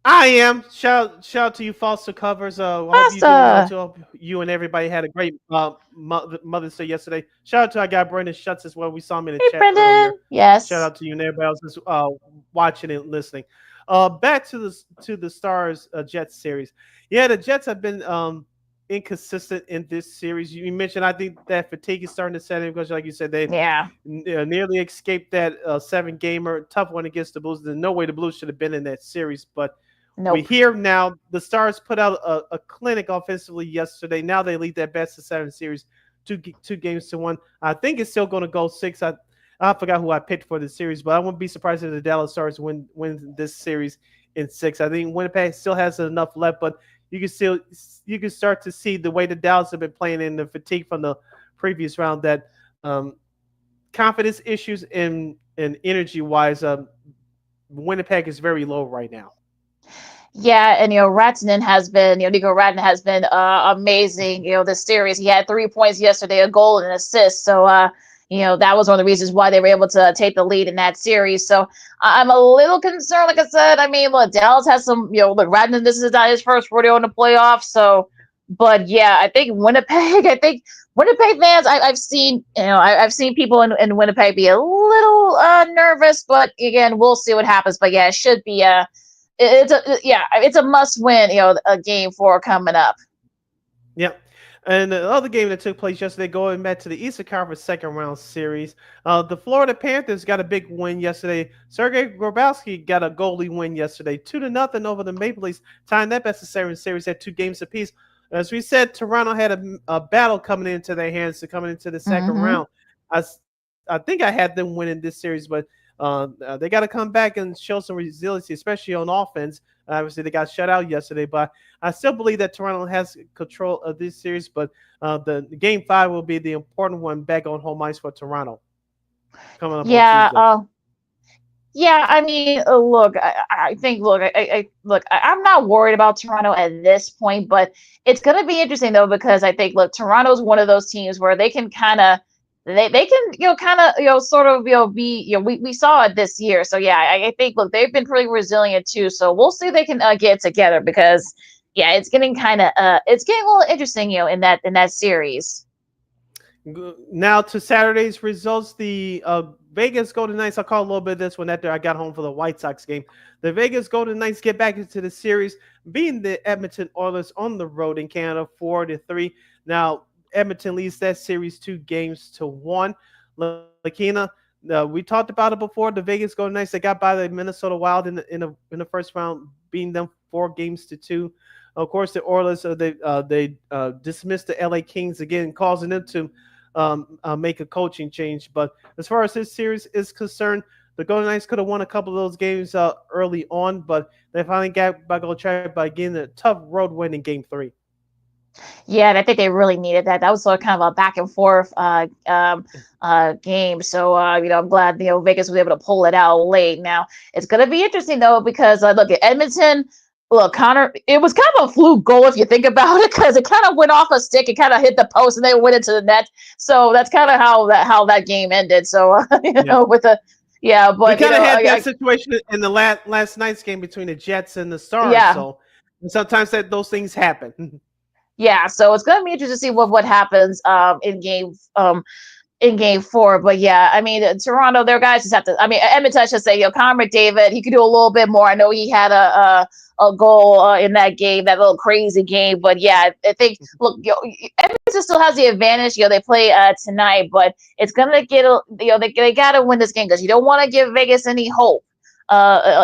I am. Shout out to you, Foster Covers. Hope you and everybody had a great Mother's Day yesterday. Shout out to our guy Brendan Schutz as well. We saw him in the chat earlier. Yes. Shout out to you and everybody else that's watching and listening. Back to the Stars Jets series. Yeah, the Jets have been inconsistent in this series. You mentioned, I think that fatigue is starting to set in because, like you said, they nearly escaped that 7-gamer tough one against the Blues. There's no way the Blues should have been in that series, but we're here now. The Stars put out a clinic offensively yesterday. Now they lead that best-of-7 series 2-1. I think it's still going to go 6. I forgot who I picked for the series, but I wouldn't be surprised if the Dallas Stars win this series in 6. I think Winnipeg still has enough left, but you can start to see the way the Dallas have been playing in the fatigue from the previous round that confidence issues and energy wise, Winnipeg is very low right now. Yeah, and Rantanen has been, Nico Rantanen has been amazing. This series, he had 3 points yesterday, a goal and an assist. So that was one of the reasons why they were able to take the lead in that series. So I'm a little concerned. Like I said, look, Dallas has some, look, Rantanen, this is not his first rodeo in the playoffs. So But yeah, I think Winnipeg. I think Winnipeg fans. I've seen, I've seen people in Winnipeg be a little nervous. But again, we'll see what happens. But yeah, it should be it's a must win. A game 4 coming up. Yep. And the other game that took place yesterday, going back to the Eastern Conference second round series, the Florida Panthers got a big win yesterday. Sergei Grabowski got a goalie win yesterday, 2-0 over the Maple Leafs, tying that best of 7 series at 2 games apiece. As we said, Toronto had a battle coming into their hands to coming into the second round. I think I had them winning this series, but they got to come back and show some resiliency, especially on offense. Obviously, they got shut out yesterday, but I still believe that Toronto has control of this series. But the game 5 will be the important one back on home ice for Toronto coming up on Tuesday. Yeah, I mean, look, I think, I'm not worried about Toronto at this point, but it's going to be interesting though, because I think, look, Toronto's one of those teams where they can kind of, they can, sort of, be, we saw it this year. So yeah, I think, look, they've been pretty resilient too. So we'll see if they can get together, because yeah, it's getting it's getting a little interesting, in that series. Now to Saturday's results, the Vegas Golden Knights, I'll call a little bit of this one after I got home for the White Sox game. The Vegas Golden Knights get back into the series, beating the Edmonton Oilers on the road in Canada 4-3. Now, Edmonton leads that series 2-1. LaKeena, we talked about it before. The Vegas Golden Knights, they got by the Minnesota Wild in the first round, beating them 4-2. Of course, the Oilers, they dismissed the LA Kings again, causing them to make a coaching change. But as far as this series is concerned, the Golden Knights could have won a couple of those games early on, but they finally got back on track by getting a tough road win in Game 3. Yeah, and I think they really needed that. That was sort of kind of a back and forth game. So, I'm glad, Vegas was able to pull it out late. Now, it's going to be interesting, though, because look, at Edmonton, look, Connor, it was kind of a fluke goal if you think about it, because it kind of went off a stick. It kind of hit the post and they went into the net. So that's kind of how that game ended. So, but we kind of had that situation in the last night's game between the Jets and the Stars. Yeah. So sometimes those things happen. Yeah, so it's gonna be interesting to see what happens in game 4. But yeah, I mean, Toronto, their guys just have to. I mean, Edmonton, I should say, Connor McDavid, he could do a little bit more. I know he had a goal in that game, that little crazy game. But yeah, I think, look, Edmonton still has the advantage. They play tonight, but it's gonna get they gotta win this game, because you don't want to give Vegas any hope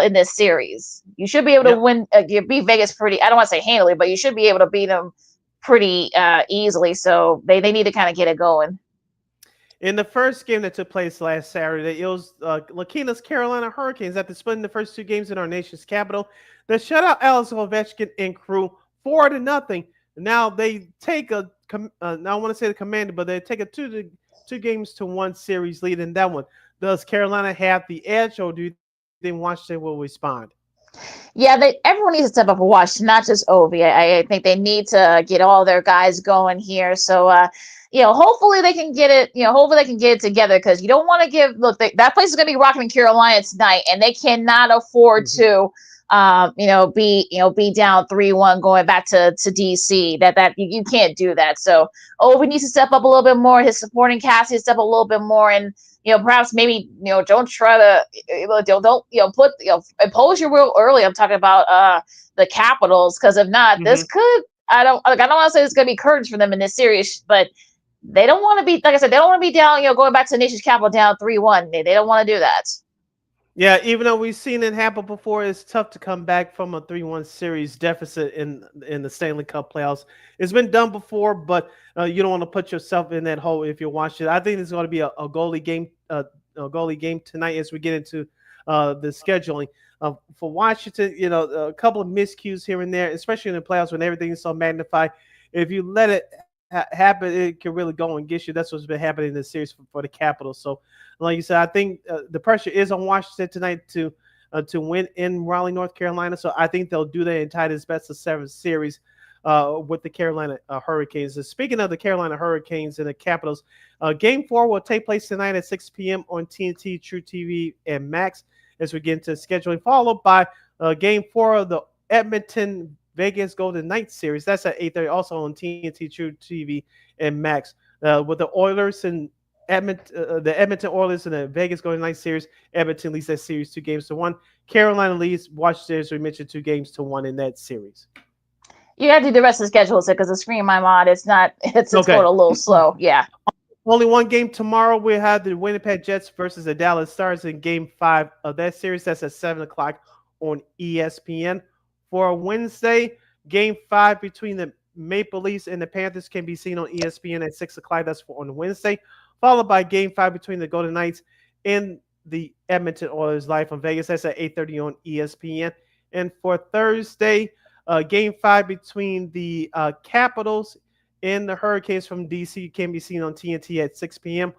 in this series. You should be able to win, beat Vegas pretty. I don't want to say handily, but you should be able to beat them pretty easily. So they need to kind of get it going. In the first game that took place last Saturday, it was LaKeena's Carolina Hurricanes, after splitting the first 2 games in our nation's capital, that shut out Alex Ovechkin and crew 4-0. Now they take now I want to say the Commander, but they take a 2-1 series lead in that one. Does Carolina have the edge, or do you think Washington will respond? Yeah, everyone needs to step up for Washington, not just Ovi. I think they need to get all their guys going here. So, hopefully they can get it. Hopefully they can get it together, because you don't want to give. Look, that place is going to be rocking in Carolina tonight, and they cannot afford to, be down 3-1 going back to DC. That you can't do that. So, Ovi needs to step up a little bit more. His supporting cast needs to step up a little bit more, and perhaps maybe, don't try to, don't impose your will early. I'm talking about the Capitals, because if not, this could, I don't want to say it's going to be curtains for them in this series, but they don't want to be, like I said, they don't want to be down, going back to the nation's capital down 3-1. They don't want to do that. Yeah, even though we've seen it happen before, it's tough to come back from a 3-1 series deficit in the Stanley Cup playoffs. It's been done before, but you don't want to put yourself in that hole if you're watching. I think it's going to be a goalie game tonight as we get into the scheduling. For Washington, a couple of miscues here and there, especially in the playoffs when everything is so magnified. If you let it happen, it can really go and get you. That's what's been happening in this series for the Capitals. So, like you said, I think the pressure is on Washington tonight to win in Raleigh, North Carolina. So I think they'll do that and tie this best of 7 series with the Carolina Hurricanes. And speaking of the Carolina Hurricanes and the Capitals, Game 4 will take place tonight at 6 p.m. on TNT, True TV, and Max as we get into scheduling, followed by Game 4 of the Edmonton Vegas Golden Knights series. That's at 8:30, also on TNT, True TV, and Max. With the Oilers and the Edmonton Oilers and the Vegas Golden Knights series, Edmonton leads that series 2-1. Carolina leads Washington, as we mentioned, 2-1 in that series. You got to do the rest of the schedule because the screen in my mod, it's Okay. going a little slow. Yeah. Only one game tomorrow. We have the Winnipeg Jets versus the Dallas Stars in Game 5 of that series. That's at 7 o'clock on ESPN. For Wednesday, Game 5 between the Maple Leafs and the Panthers can be seen on ESPN at 6 o'clock. That's on Wednesday. Followed by Game 5 between the Golden Knights and the Edmonton Oilers live from Vegas. That's at 8:30 on ESPN. And for Thursday, Game 5 between the Capitals and the Hurricanes from DC can be seen on TNT at 6 p.m.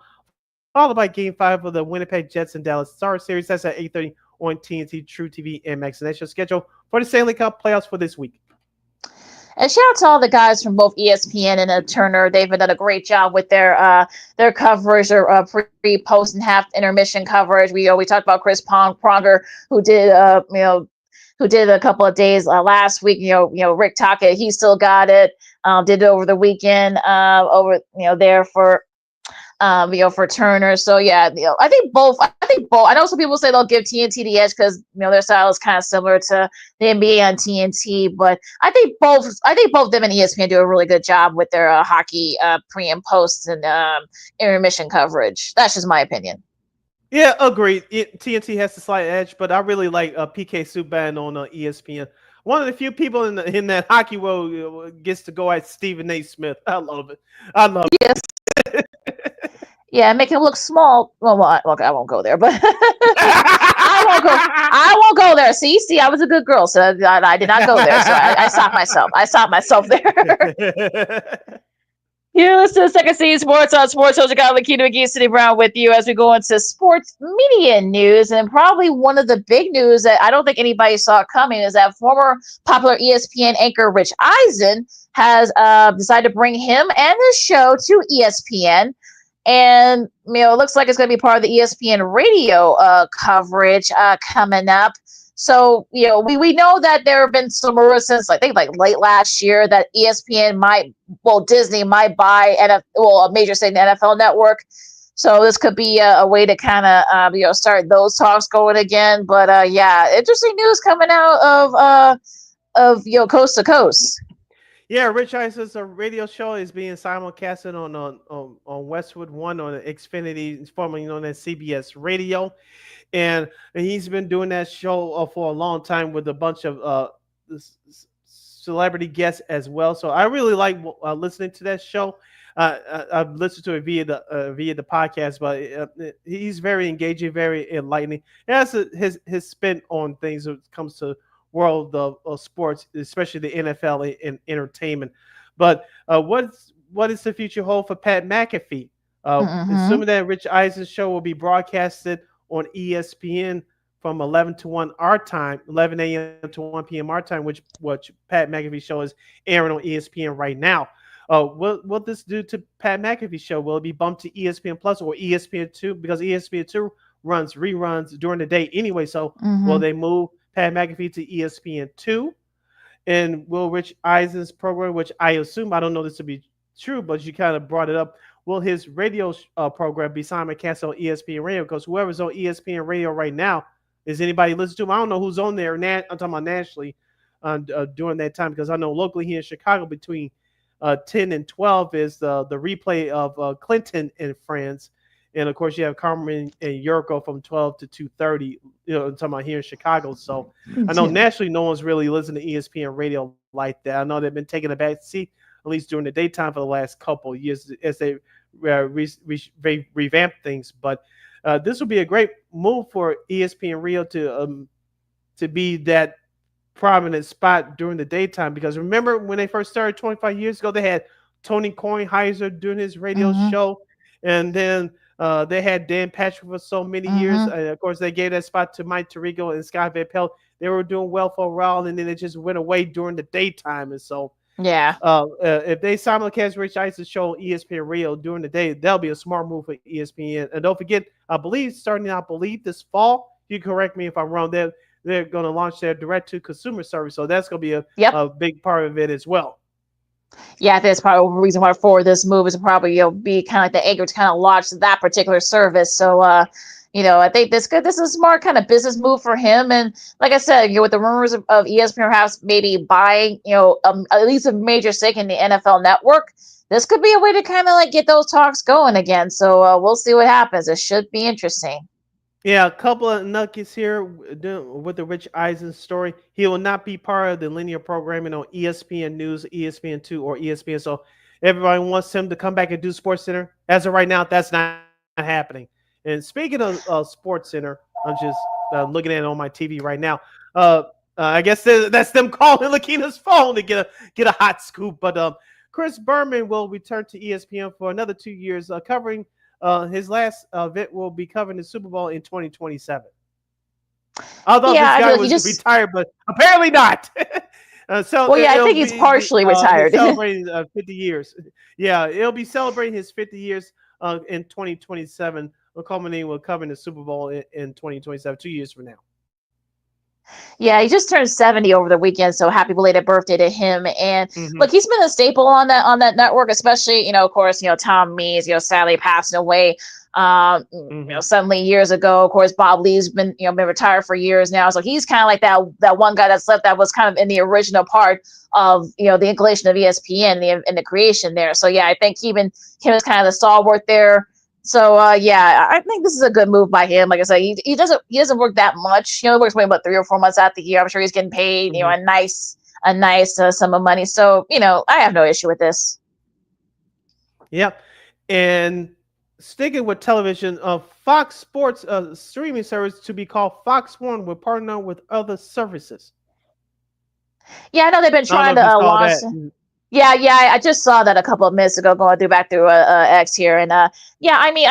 Followed by Game 5 of the Winnipeg Jets and Dallas Stars series. That's at 8:30 on TNT, True TV, and Max. And that's your schedule for the Stanley Cup playoffs for this week. And shout out to all the guys from both ESPN and Turner. They've done a great job with their coverage, their pre, post, and half intermission coverage. We talked about Chris Pronger, who did who did a couple of days last week. Rick Tocchet, he still got it. Did it over the weekend there for for Turner. So yeah, I think both. I know some people say they'll give TNT the edge because their style is kind of similar to the NBA on TNT, but I think both them and ESPN do a really good job with their hockey pre and post and intermission coverage. That's just my opinion. Yeah, agreed. TNT has the slight edge, but I really like PK Subban on ESPN. One of the few people in that hockey world gets to go at Stephen A. Smith. I love it. Yes. Yeah, make him look small. Well, okay, I won't go there, but I won't go there. See, I was a good girl, so I did not go there. So I stopped myself. I stopped myself there. You're listening to Second City Sports on Sports Social. Got LaKeena, McGee, Sidney Brown with you as we go into sports media news. And probably one of the big news that I don't think anybody saw coming is that former popular ESPN anchor Rich Eisen has decided to bring him and his show to ESPN. And it looks like it's going to be part of the ESPN radio coverage coming up. So, we know that there have been some rumors since I think like late last year that ESPN Disney might buy a major state in the NFL network. So this could be a way to kind of, start those talks going again. But yeah, interesting news coming out of coast to coast. Yeah, Rich Eisen's radio show is being simulcasted on Westwood One on Xfinity, formerly known as CBS Radio. And he's been doing that show for a long time with a bunch of celebrity guests as well. So I really like listening to that show. I've listened to it via the podcast, but he's very engaging, very enlightening. It has his spin on things when it comes to world of sports, especially the NFL and entertainment. But what is the future hold for Pat McAfee? Assuming that Rich Eisen's show will be broadcasted on ESPN from 11 to 1 our time, 11 a.m. to 1 p.m. our time, which Pat McAfee's show is airing on ESPN right now. What this do to Pat McAfee's show? Will it be bumped to ESPN Plus or ESPN2? Because ESPN2 runs reruns during the day anyway. So will they move Pat McAfee to ESPN2? And will Rich Eisen's program, which I assume, I don't know this to be true, but you kind of brought it up, will his radio program be simulcast on ESPN Radio? Because whoever's on ESPN Radio right now, is anybody listening to him? I don't know who's on there. I'm talking about nationally during that time, because I know locally here in Chicago between 10 and 12 is the replay of Clinton and Friends. And, of course, you have Carmen and Yurko from 12 to 2:30, I'm talking about here in Chicago. So I know nationally no one's really listening to ESPN Radio like that. I know they've been taking a back seat, at least during the daytime, for the last couple of years as they revamp things. But this will be a great move for ESPN Radio to be that prominent spot during the daytime. Because remember when they first started 25 years ago, they had Tony Kornheiser doing his radio show. And then they had Dan Patrick for so many years. And of course, they gave that spot to Mike Tirico and Scott Van Pelt. They were doing well for a while, and then it just went away during the daytime. And so, yeah, if they simulcast Rich Eisen's show on ESPN Radio during the day, that'll be a smart move for ESPN. And don't forget, I believe starting this fall, you correct me if I'm wrong, they're going to launch their direct-to-consumer service. So that's going to be Yep. a big part of it as well. Yeah, I think that's probably the reason why for this move is probably be kind of like the anchor to kind of launch that particular service. So I think this is a smart kind of business move for him. And like I said, with the rumors of ESPN perhaps maybe buying at least a major stake in the NFL Network, this could be a way to kind of like get those talks going again. So we'll see what happens. It should be interesting. Yeah, a couple of nuggets here with the Rich Eisen story. He will not be part of the linear programming on ESPN News, ESPN2, or ESPN. So everybody wants him to come back and do Sports Center. As of right now, that's not happening. And speaking of Sports Center, I'm just looking at it on my TV right now. I guess that's them calling LaKeena's phone to get a hot scoop. But Chris Berman will return to ESPN for another 2 years, covering. His last event will be covering the Super Bowl in 2027. Although this guy was retired, but apparently not. I think he's partially retired. Celebrating 50 years. Yeah, it'll be celebrating his 50 years in 2027. Culminating with covering the Super Bowl in 2027, 2 years from now. Yeah, he just turned 70 over the weekend, so happy belated birthday to him. And look, he's been a staple on that network, especially, of course, Tom Means, sadly passing away suddenly years ago. Of course, Bob Lee's been retired for years now. So he's kind of like that one guy that's left that was kind of in the original part of the inclination of ESPN and the creation there. So yeah, I think keeping him as kind of the stalwart there. So I think this is a good move by him. Like I said, he doesn't work that much. He works maybe about 3 or 4 months out the year. I'm sure he's getting paid a nice sum of money. So I have no issue with this. Yep. And sticking with television, Fox Sports streaming service to be called Fox One will partner with other services. Yeah, I know they've been trying to launch. Yeah, I just saw that a couple of minutes ago going back through X here. And I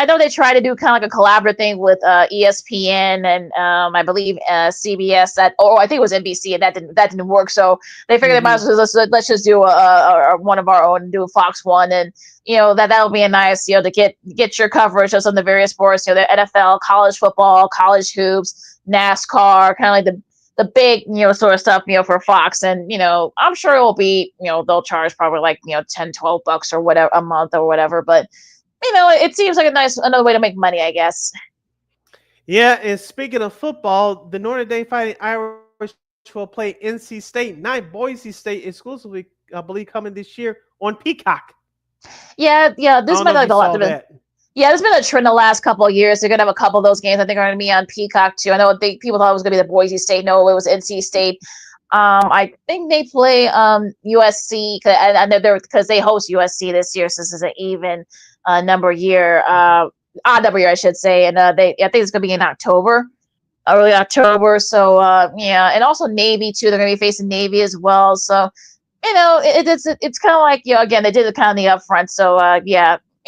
know they try to do kind of like a collaborative thing with ESPN and I believe CBS I think it was NBC, and that didn't work. So they figured they might as well let's just do one of our own and do Fox One, and that'll be a nice to get your coverage of some of the various sports, the NFL, college football, college hoops, NASCAR, kind of like the big, sort of stuff, for Fox. And, I'm sure it will be, they'll charge probably like, $10-12 or whatever a month or whatever. But, it seems like another way to make money, I guess. Yeah. And speaking of football, the Notre Dame Fighting Irish will play NC State, not Boise State exclusively, I believe, coming this year on Peacock. Yeah. This might like a lot of it. Yeah, there's been a trend the last couple of years. They're going to have a couple of those games. I think are going to be on Peacock, too. I know people thought it was going to be the Boise State. No, it was NC State. I think they play USC, because they host USC this year, so this is an even number year, odd number year, I should say. And I think it's going to be in October, early October. So, and also Navy, too. They're going to be facing Navy as well. So, it's kind of like, again, they did it kind of in the upfront. So,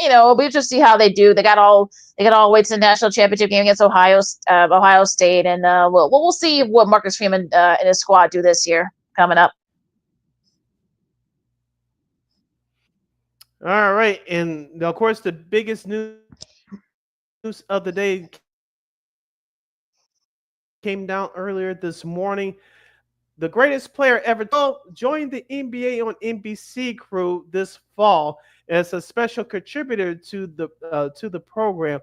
we'll just see how they do. They got all the way to the national championship game against Ohio State, and we'll see what Marcus Freeman and his squad do this year coming up. All right, and of course the biggest news of the day came down earlier this morning. The greatest player ever joined the NBA on NBC crew this fall as a special contributor to the program.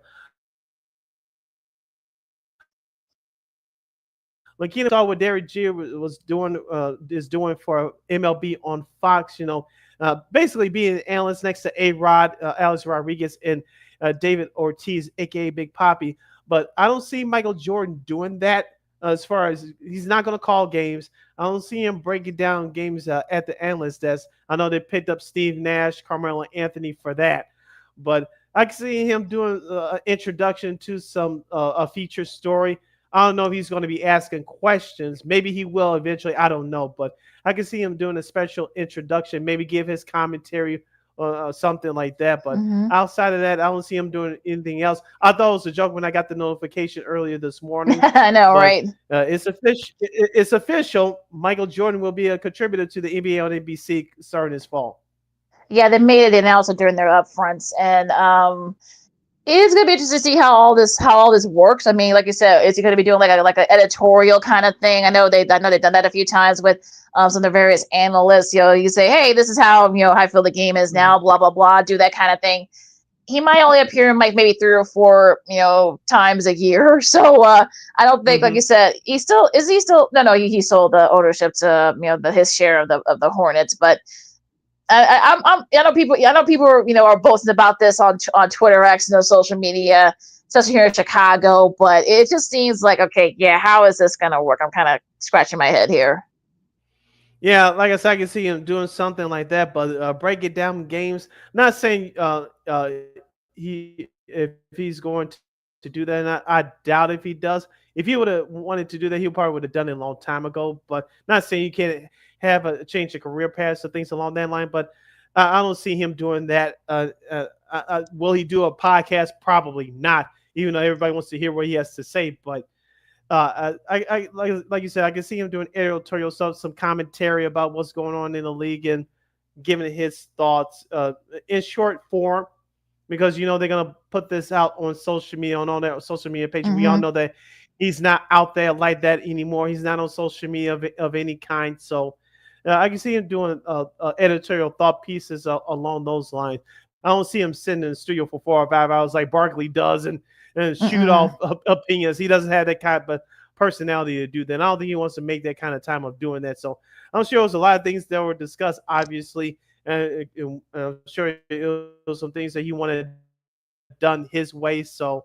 LaKeena saw what Derek Jeter is doing for MLB on Fox. Basically being an analyst next to A-Rod, Alex Rodriguez, and David Ortiz, aka Big Papi. But I don't see Michael Jordan doing that. As far as he's not going to call games, I don't see him breaking down games at the analyst desk. I know they picked up Steve Nash, Carmelo Anthony for that, but I can see him doing an introduction to a feature story. I don't know if he's going to be asking questions. Maybe he will eventually. I don't know, but I can see him doing a special introduction. Maybe give his commentary. Something like that, but outside of that, I don't see him doing anything else. I thought it was a joke when I got the notification earlier this morning. I know, right? It's official. It's official. Michael Jordan will be a contributor to the NBA on NBC starting this fall. Yeah, they made it announced during their upfronts, and It's gonna be interesting to see how all this works. I mean, like you said, is he gonna be doing like an editorial kind of thing? I know they've done that a few times with some of the various analysts. You say, hey, this is how I feel the game is now. Blah blah blah. Do that kind of thing. He might only appear in like maybe 3 or 4 times a year. So I don't think, like you said, he still no he sold the ownership to his share of the Hornets, but. I know people are boasting about this on Twitter X and social media, especially here in Chicago. But it just seems like, okay, yeah, how is this gonna work? I'm kind of scratching my head here. Yeah, like I said, I can see him doing something like that, but break it down in games. Not saying if he's going to do that, I doubt if he does. If he would have wanted to do that, he probably would have done it a long time ago. But not saying you can't have a change of career paths or things along that line. But I don't see him doing that. Will he do a podcast? Probably not. Even though everybody wants to hear what he has to say, but I like you said, I can see him doing editorial stuff, some commentary about what's going on in the league and giving his thoughts in short form. Because they're gonna put this out on social media, on all their social media pages. We all know that he's not out there like that anymore. He's not on social media of any kind. So I can see him doing editorial thought pieces along those lines. I don't see him sitting in the studio for 4 or 5 hours like Barkley does and shoot off opinions. He doesn't have that kind of personality to do that. I don't think he wants to make that kind of time of doing that. So I'm sure there's a lot of things that were discussed, obviously. And I'm sure it was some things that he wanted done his way. So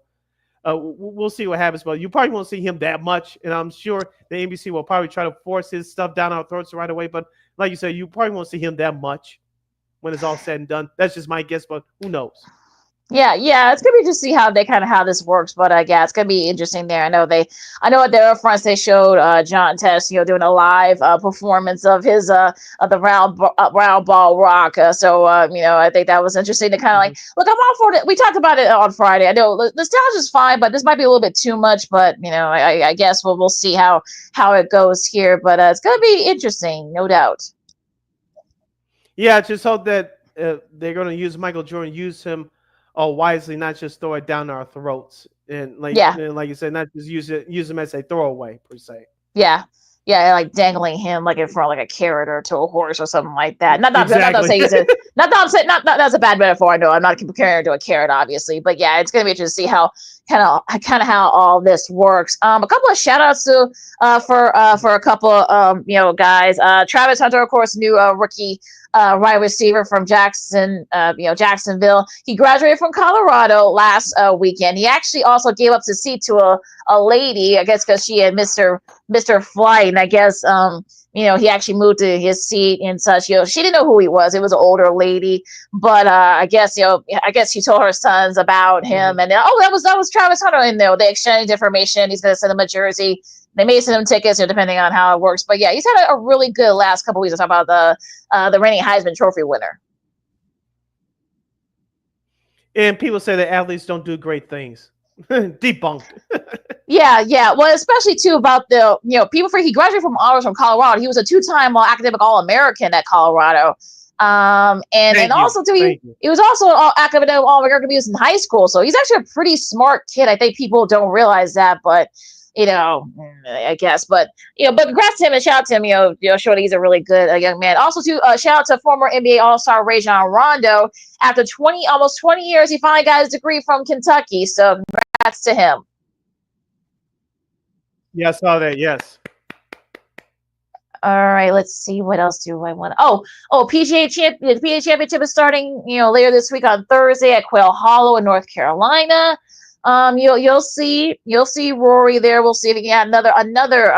we'll see what happens. But you probably won't see him that much. And I'm sure the NBC will probably try to force his stuff down our throats right away. But like you said, you probably won't see him that much when it's all said and done. That's just my guess, but who knows? Yeah, it's gonna be just see how this works, but yeah, it's gonna be interesting there. I know at their upfronts they showed John Test, doing a live performance of his of the round ball rock. So I think that was interesting to kind of like look. I'm all for it. We talked about it on Friday. I know nostalgia is fine, but this might be a little bit too much. But I guess we'll see how it goes here. But it's gonna be interesting, no doubt. Yeah, I just hope that they're gonna use Michael Jordan, use him wisely, not just throw it down our throats, and like you said, not just use him as a throwaway per se. Yeah, like dangling him like in front of like a carrot or to a horse or something like that. Not that's a bad metaphor. I know I'm not comparing her to a carrot, obviously, but yeah, it's gonna be interesting to see how kind of how all this works. A couple of shout outs to for a couple guys. Travis Hunter, of course, new rookie wide receiver from Jacksonville. He graduated from Colorado last weekend. He actually also gave up his seat to a lady, I guess, because she had Mr. Flight, and I guess he actually moved to his seat and such. She didn't know who he was. It was an older lady, but I guess she told her sons about him, and that was Travis Hunter. And they exchanged information. He's gonna send them a jersey. They may send him tickets, depending on how it works. But yeah, he's had a really good last couple weeks. Talk about the reigning Heisman Trophy winner. And people say that athletes don't do great things. Debunked. Yeah. Well, especially too about the people. He graduated from Colorado. He was a 2-time academic All-American at Colorado. And also too, he was also an academic All-American. He was in high school, so he's actually a pretty smart kid. I think people don't realize that, but. I guess, but congrats to him and shout out to him. Showing he's a really good young man. Also, to shout out to former NBA All-Star Rajon Rondo. After almost 20 years, he finally got his degree from Kentucky. So, congrats to him. Yeah, I saw that. Yes. All right, let's see. What else do I want? The PGA Championship is starting. Later this week on Thursday at Quail Hollow in North Carolina. You'll see Rory there. We'll see if he can add another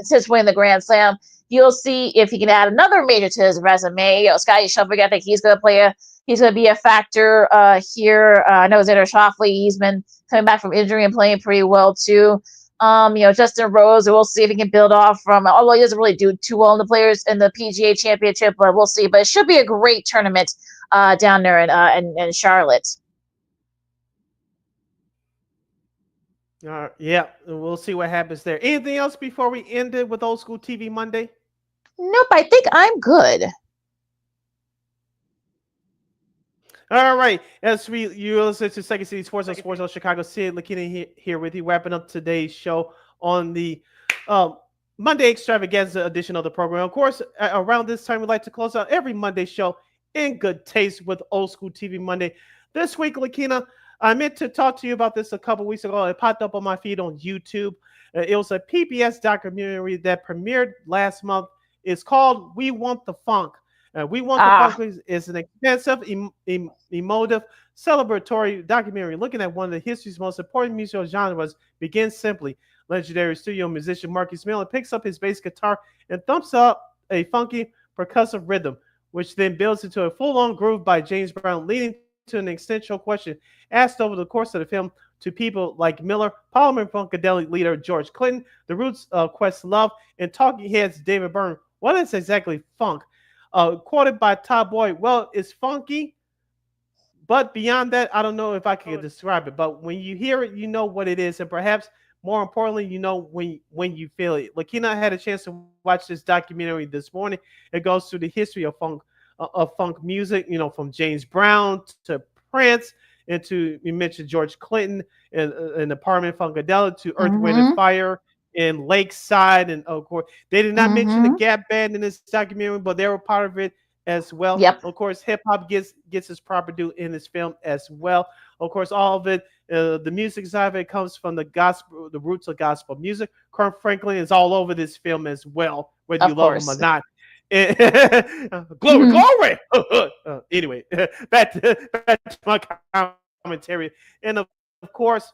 since winning the Grand Slam. You'll see if he can add another major to his resume. Scotty Scheffler, I think he's going to be a factor here. I know Xander Schauffele, he's been coming back from injury and playing pretty well too. Justin Rose, we'll see if he can build off from. Although he doesn't really do too well in the players in the PGA Championship, but we'll see. But it should be a great tournament down there in Charlotte. Yeah, we'll see what happens there. Anything else before we end it with Old School TV Monday? Nope, I think I'm good. All right. As you listen to Second City Sports on Sports on Chicago City, LaKeena here with you, wrapping up today's show on the um, Monday extravaganza edition of the program. Of course, around this time, we like to close out every Monday show in good taste with Old School TV Monday. This week, LaKeena, I meant to talk to you about this a couple weeks ago. It popped up on my feed on YouTube. It was a PBS documentary that premiered last month. It's called We Want the Funk. We Want the Funk is an extensive, emotive, celebratory documentary looking at one of the history's most important musical genres. Begins simply. Legendary studio musician Marcus Miller picks up his bass guitar and thumps up a funky percussive rhythm, which then builds into a full-on groove by James Brown, leading to an existential question asked over the course of the film to people like Miller, Parliament Funkadelic leader George Clinton, The Roots, Questlove, and Talking Heads David Byrne. What is exactly funk? Quoted by Todd Boyd, well, it's funky, but beyond that, I don't know if I can describe it. But when you hear it, you know what it is, and perhaps more importantly, you know when you feel it. LaKeena had a chance to watch this documentary this morning. It goes through the history of funk music, you know, from James Brown to Prince, and to, you mentioned George Clinton and the Parliament Funkadelic, to Earth, Wind, and Fire in Lakeside, and of course they did not mention the Gap Band in this documentary, but they were part of it as well. Yep. Of course, hip hop gets its proper due in this film as well. Of course, all of it, the music side of it comes from the gospel, the roots of gospel music. Kirk Franklin is all over this film as well, whether you love him or not. Glory. Anyway, back to my commentary, and of course,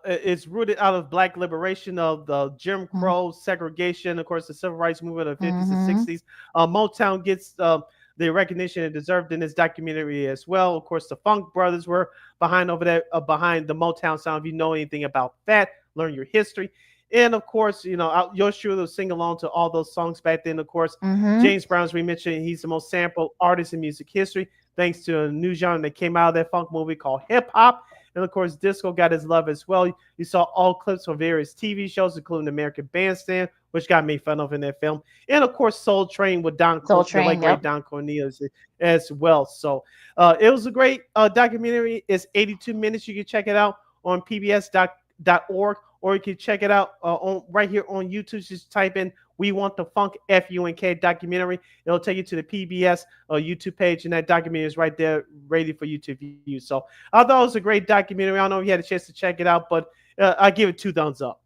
it's rooted out of Black liberation, of the Jim Crow segregation, of course, the civil rights movement of the 50s and 60s. Motown gets the recognition it deserved in this documentary as well. Of course, the Funk Brothers were behind the Motown sound. If you know anything about that, learn your history. And of course, you know, you're sure to sing along to all those songs back then. Of course, James Brown, as we mentioned, he's the most sampled artist in music history, thanks to a new genre that came out of that funk movie called hip hop. And of course, disco got his love as well. You saw all clips from various TV shows, including American Bandstand, which got made fun of in that film. And of course, Soul Train with Don Cornelius as well. So it was a great documentary. It's 82 minutes. You can check it out on pbs.org, or you can check it out on right here on YouTube. Just type in We Want the Funk, FUNK documentary. It'll take you to the PBS YouTube page, and that documentary is right there ready for you to view. So I thought it was a great documentary. I don't know if you had a chance to check it out, but I give it 2 thumbs up.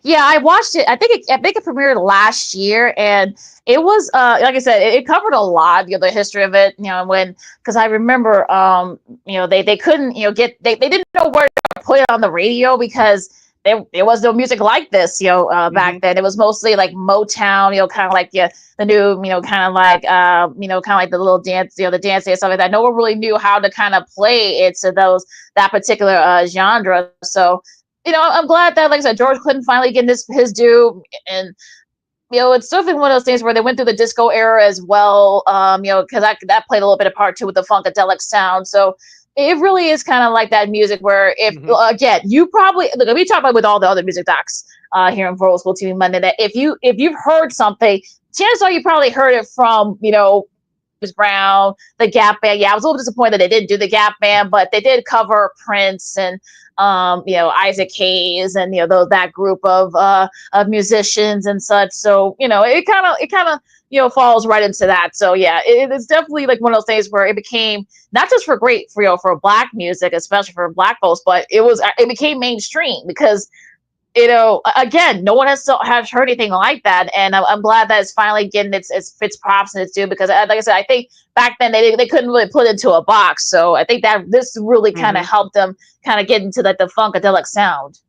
Yeah, I watched it. I think it premiered last year, and it was like I said, it covered a lot, the history of it. Because I remember, they couldn't, they didn't know where to put it on the radio, because there was no music like this, back then. It was mostly like Motown, kind of like the new, kind of like the little dance, the dance and stuff like that. No one really knew how to kind of play it to that particular genre. So, I'm glad that, like I said, George Clinton finally getting his due. And, it's still been one of those things where they went through the disco era as well, because that played a little bit of part too with the funkadelic sound. So it really is kind of like that music where again, you probably, look, we talk about with all the other music docs here in Old School TV Monday, that if you've heard something, chances are you probably heard it from, James Brown, the Gap Band. Yeah, I was a little disappointed that they didn't do the Gap Band, but they did cover Prince and Isaac Hayes and that group of musicians and such. So it kind of falls right into that. So yeah, it's definitely like one of those things where it became not just for Black music, especially for Black folks, but it became mainstream because again, no one has heard anything like that, and I'm glad that it's finally getting its props and its due, because like I said, I think back then they couldn't really put it into a box. So I think that this really kind of helped them kind of get into the funkadelic sound.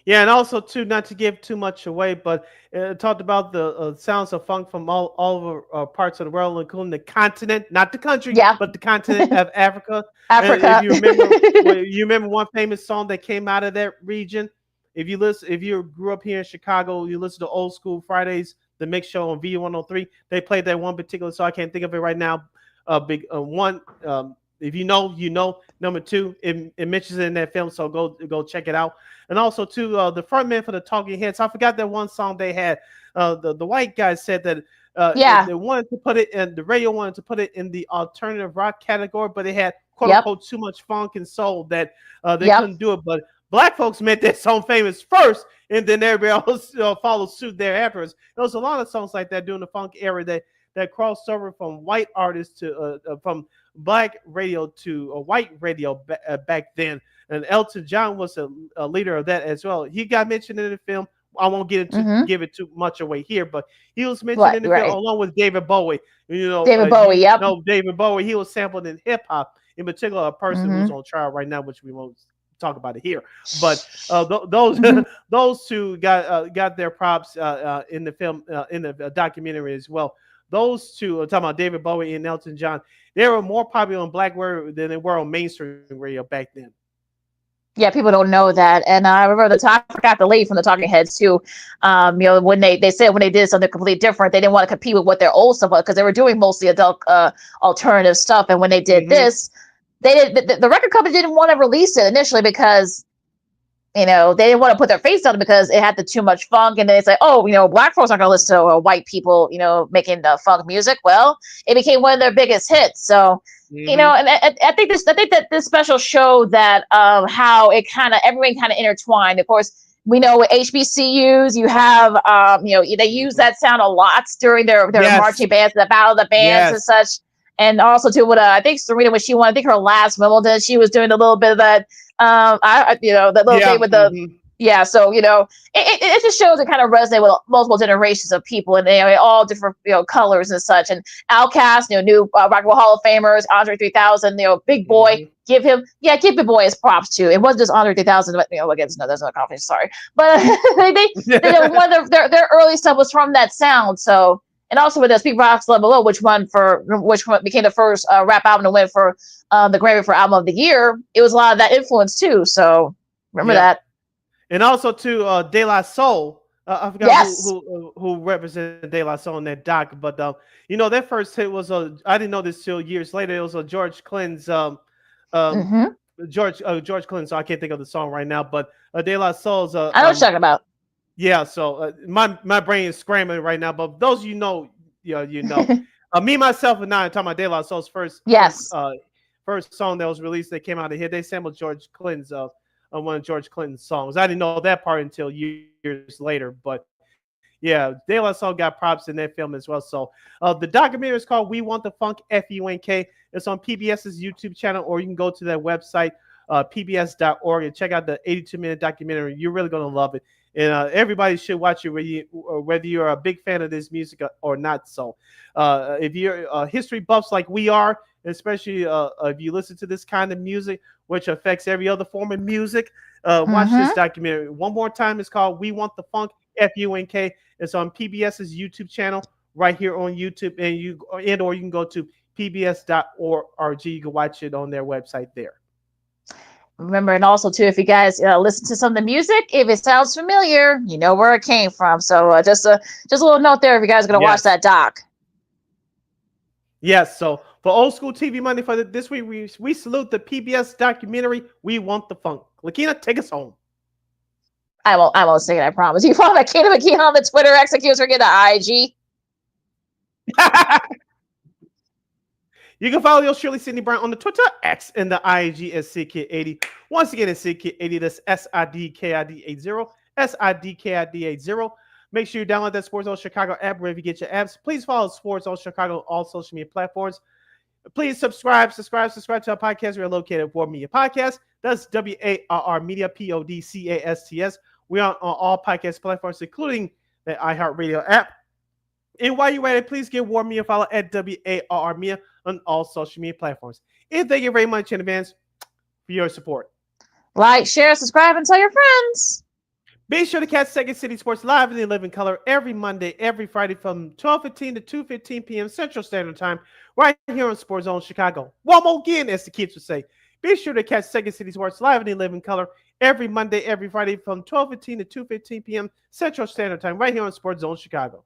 Yeah, and also too, not to give too much away, but it talked about the sounds of funk from all over parts of the world, including the continent, not the country, but the continent of Africa. If you remember one famous song that came out of that region. If you grew up here in Chicago, you listen to Old School Fridays, the mix show on V103. They played that one particular song. I can't think of it right now. Big one. If you know, you know. Number 2, it mentions it in that film, so go check it out. And also too, the frontman for the Talking Heads, I forgot that one song they had. The white guy said that Yeah. They wanted to put it in the radio, wanted to put it in the alternative rock category, but it had quote Yep. unquote too much funk and soul that they Yep. couldn't do it. But black folks made that song famous first, and then everybody else followed suit there afterwards. There was a lot of songs like that during the funk era that crossed over from white artists to from black radio to white radio back then. And Elton John was a leader of that as well. He got mentioned in the film. I won't get into give it too much away here, but he was mentioned in the film along with David Bowie. You know, David Bowie, yep. No, David Bowie. He was sampled in hip hop, in particular, a person who's on trial right now, which we won't talk about it here. But those two got their props in the film, in the documentary as well. Those two, talking about David Bowie and Elton John, they were more popular on black radio than they were on mainstream radio back then. Yeah, people don't know that. And I remember I forgot the lady from the Talking Heads too. You know, when they said when they did something completely different, they didn't want to compete with what their old stuff was because they were doing mostly adult alternative stuff. And when they did this, the record company didn't want to release it initially because, you know, they didn't want to put their face on it because it had too much funk. And they say, oh, you know, black folks aren't going to listen to white people, you know, making funk music. Well, it became one of their biggest hits. So. You know, and I think that this special showed that how it everything kind of intertwined. Of course, we know with HBCUs, you have you know, they use that sound a lot during their marching bands, the Battle of the Bands and such. And also too, with I think Serena, when she won, I think her last Wimbledon, she was doing a little bit of that. You know, that little thing with the. Yeah, so you know, it just shows it kind of resonates with multiple generations of people, and they all different colors and such. And Outkast, you know, new Rock and Roll Hall of Famers, Andre 3000, you know, Big Boy, give Big Boy his props too. It wasn't just Andre 3000, but you know, again, there's no confidence, sorry, but they one of their early stuff was from that sound. So, and also with the Speak Rocks Love Below, which became the first rap album to win for the Grammy for Album of the Year. It was a lot of that influence too. So remember that. And also to De La Soul, I forgot who represented De La Soul in that doc, but you know, that first hit was I didn't know this till years later. It was a George Clinton's George Clinton. So I can't think of the song right now, but De La Soul's. I know what you're talking about. Yeah, so my brain is scrambling right now, but those you know. Me, myself, and I, I'm talking about De La Soul's first song that was released that came out of here. They sampled George Clinton's. One of George Clinton's songs. I didn't know that part until years later, but yeah, De La Soul got props in that film as well. So the documentary is called We Want the Funk, F-U-N-K. It's on PBS's YouTube channel, or you can go to that website, pbs.org, and check out the 82-minute documentary. You're really going to love it. And everybody should watch it, whether you're a big fan of this music or not. So if you're history buffs like we are, especially if you listen to this kind of music, which affects every other form of music, watch this documentary. One more time, it's called We Want the Funk, F-U-N-K. It's on PBS's YouTube channel right here on YouTube, and or you can go to pbs.org. You can watch it on their website there. Remember, and also too, if you guys listen to some of the music, if it sounds familiar, you know where it came from. So just a little note there if you guys are going to watch that doc. Yes, so for Old School TV Monday for this week, we salute the PBS documentary, We Want the Funk. LaKeena, take us home. I won't sing it, I promise. You follow LaKeena McGee on the Twitter, executes or get the IG. You can follow yours truly, Sidney Brown, on the Twitter, X, and the IG as SidKid80. Once again, it's SidKid80. That's SIDKID80. SIDKID80. Make sure you download that Sports Zone Chicago app wherever you get your apps. Please follow Sports Zone Chicago on all social media platforms. Please subscribe to our podcast. We're located at War Media Podcast. That's WARR Media, PODCASTS. We're on all podcast platforms, including the iHeartRadio app. And while you're at it, please give War Media a follow at WARR Media on all social media platforms. And thank you very much in advance for your support. Like, share, subscribe, and tell your friends. Be sure to catch Second City Sports live in the living color every Monday, every Friday from 12:15 to 2:15 p.m. Central Standard Time, right here on Sports Zone Chicago. One more again, as the kids would say. Be sure to catch Second City Sports live in the living color every Monday, every Friday from 12:15 to 2:15 p.m. Central Standard Time, right here on Sports Zone Chicago.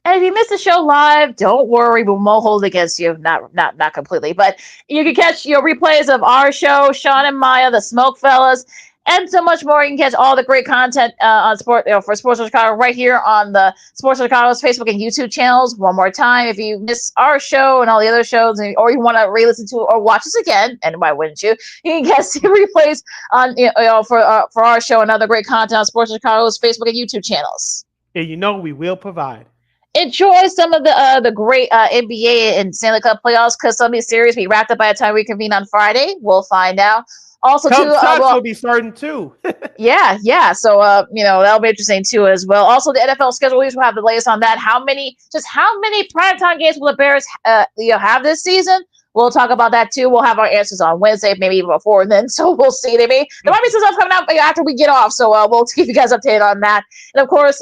And if you missed the show live, don't worry, we won't hold it against you. Not completely, but you can catch your replays of our show, Sean and Maya, the Smoke Fellas, and so much more. You can catch all the great content on for Sports of Chicago right here on the Sports of Chicago's Facebook and YouTube channels. One more time, if you miss our show and all the other shows, or you want to re-listen to or watch us again, and why wouldn't you? You can get replays on for our show and other great content on Sports of Chicago's Facebook and YouTube channels. And we will provide. Enjoy some of the great NBA and Stanley Cup playoffs, because some of these series will be wrapped up by the time we convene on Friday. We'll find out. Also, will be starting too. yeah. So that'll be interesting too as well. Also, the NFL schedule leaders will have the latest on that. How many primetime games will the Bears have this season? We'll talk about that too. We'll have our answers on Wednesday, maybe even before then. So we'll see. There might be some stuff coming out after we get off. So we'll keep you guys updated on that. And of course,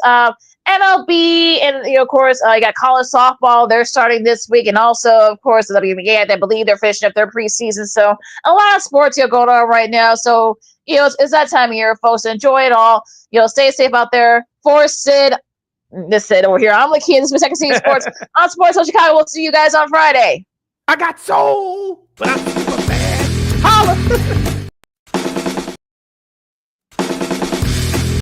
MLB, and of course, you got college softball. They're starting this week, and also, of course, the WNBA. I believe they're finishing up their preseason. So a lot of sports going on right now. So it's that time of year, folks. Enjoy it all. Stay safe out there. For Sid, this Sid over here. I'm LaKeena. This is Second City Sports on Sports of Chicago. We'll see you guys on Friday. I got soul, but I'm super bad. Holla.